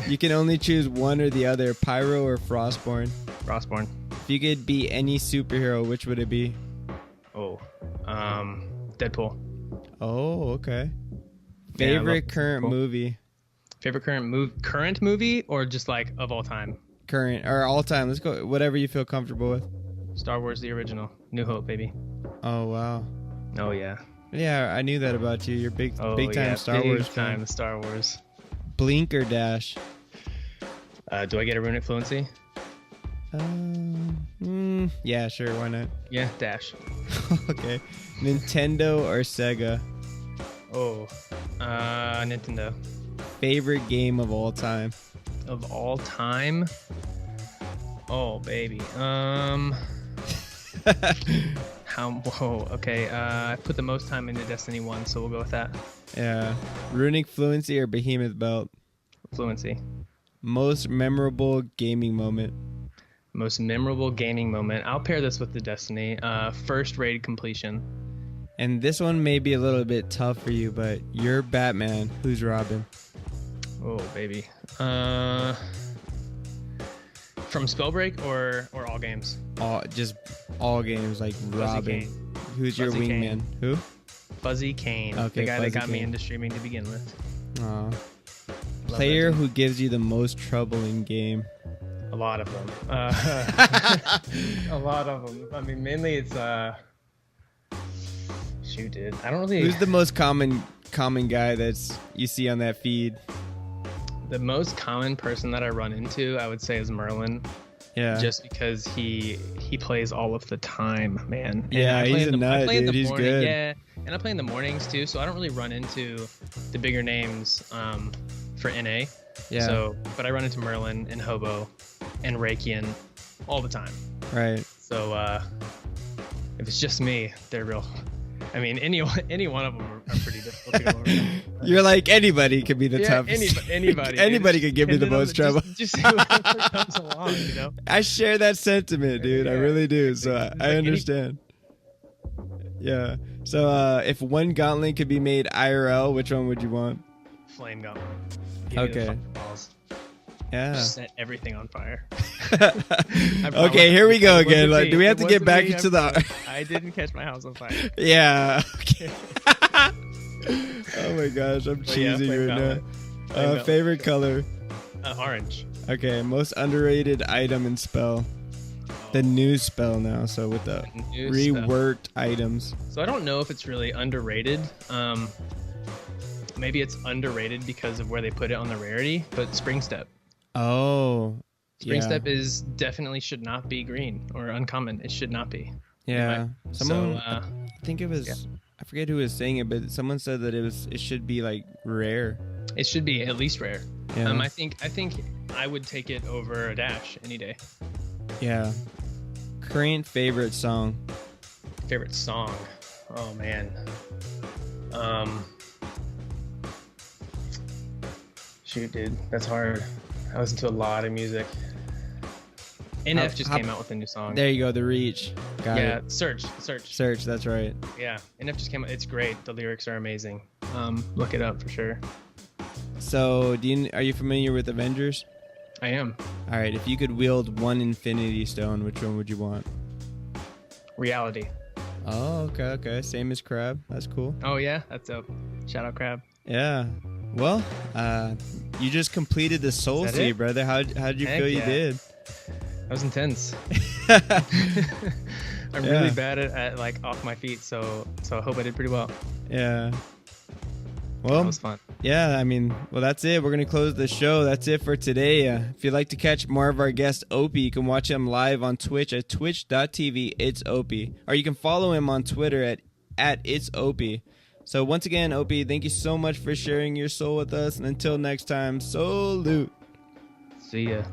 You can only choose one or the other, Pyro or Frostborn. Frostborn. If you could be any superhero, which would it be? Deadpool. Oh, okay. Yeah, Favorite current movie? Favorite current movie, or just like of all time? Current or all time. Let's go whatever you feel comfortable with. Star Wars, the original. New Hope, baby. Oh wow. Oh yeah. Yeah, I knew that about you. You're big time Star Wars fan. Big time Star Wars. Blink or dash? Do I get a runic fluency? Yeah, sure. Why not? Yeah, dash. Okay. Nintendo or Sega? Nintendo. Favorite game of all time? Of all time? Oh, baby. Okay. I put the most time into Destiny 1, so we'll go with that. Yeah. Runic fluency or Behemoth belt? Fluency. Most memorable gaming moment? Most memorable gaming moment. I'll pair this with the Destiny. First raid completion. And this one may be a little bit tough for you, but you're Batman. Who's Robin? Oh, baby. From Spellbreak or all games? All games, like Robin. Who's your wingman? Who? Fuzzy Kane. Okay, the guy Fuzzy that got me Kane. into streaming to begin with. Player who gives you the most trouble in game? A lot of them. A lot of them. I mean, mainly it's shoot, dude. I don't really. Who's the most common guy that's you see on that feed? The most common person that I run into, I would say, is Merlin. Yeah. Just because he plays all of the time, man. And yeah, he's a nut, dude. He's good. Yeah, and I play in the mornings too, so I don't really run into the bigger names for NA. Yeah. So, but I run into Merlin and Hobo and Rakian all the time. Right. So if it's just me, they're real. I mean, any one of them are pretty difficult to go over. You're like, anybody could be the toughest. Anybody. Anybody could give me the most trouble. Just whoever comes along, you know? I share that sentiment, dude. I really do. So I understand. Yeah. So if one gauntlet could be made IRL, which one would you want? Flame Gauntlet. Okay. Yeah. Set everything on fire. Okay, here we go again. Like, do we have to get back into the? I didn't catch my house on fire. Yeah. Okay. Oh my gosh, I'm cheesing right now. Favorite color? Orange. Okay, most underrated item and spell. The new spell now, so with the reworked items. So I don't know if it's really underrated. Maybe it's underrated because of where they put it on the rarity, but Spring Step. Oh. Spring Step is definitely should not be green or uncommon. It should not be. Yeah. Someone, I think it was, I forget who was saying it, but someone said that it should be like rare. It should be at least rare. Yeah. I think I would take it over a dash any day. Yeah. Current favorite song. Favorite song. Oh man. Shoot, dude, that's hard. I listen to a lot of music. NF just came out with a new song. There you go, The Reach. Got it. Search. Search, that's right. Yeah, NF just came out. It's great. The lyrics are amazing. Look it up for sure. So, are you familiar with Avengers? I am. All right, if you could wield one Infinity Stone, which one would you want? Reality. Oh, okay. Same as Crab. That's cool. Oh, yeah? That's dope. Shout out Crab. Yeah. Well, you just completed the Soul Seed, brother. How did you feel you did? That was intense. I'm really bad at like off my feet, so I hope I did pretty well. Yeah. Well, that was fun. Yeah, I mean, well, that's it. We're going to close the show. That's it for today. If you'd like to catch more of our guest, Ohpee, you can watch him live on Twitch at twitch.tv, it's Ohpee. Or you can follow him on Twitter at it's Ohpee. So once again, Ohpee, thank you so much for sharing your soul with us. And until next time, salute. See ya.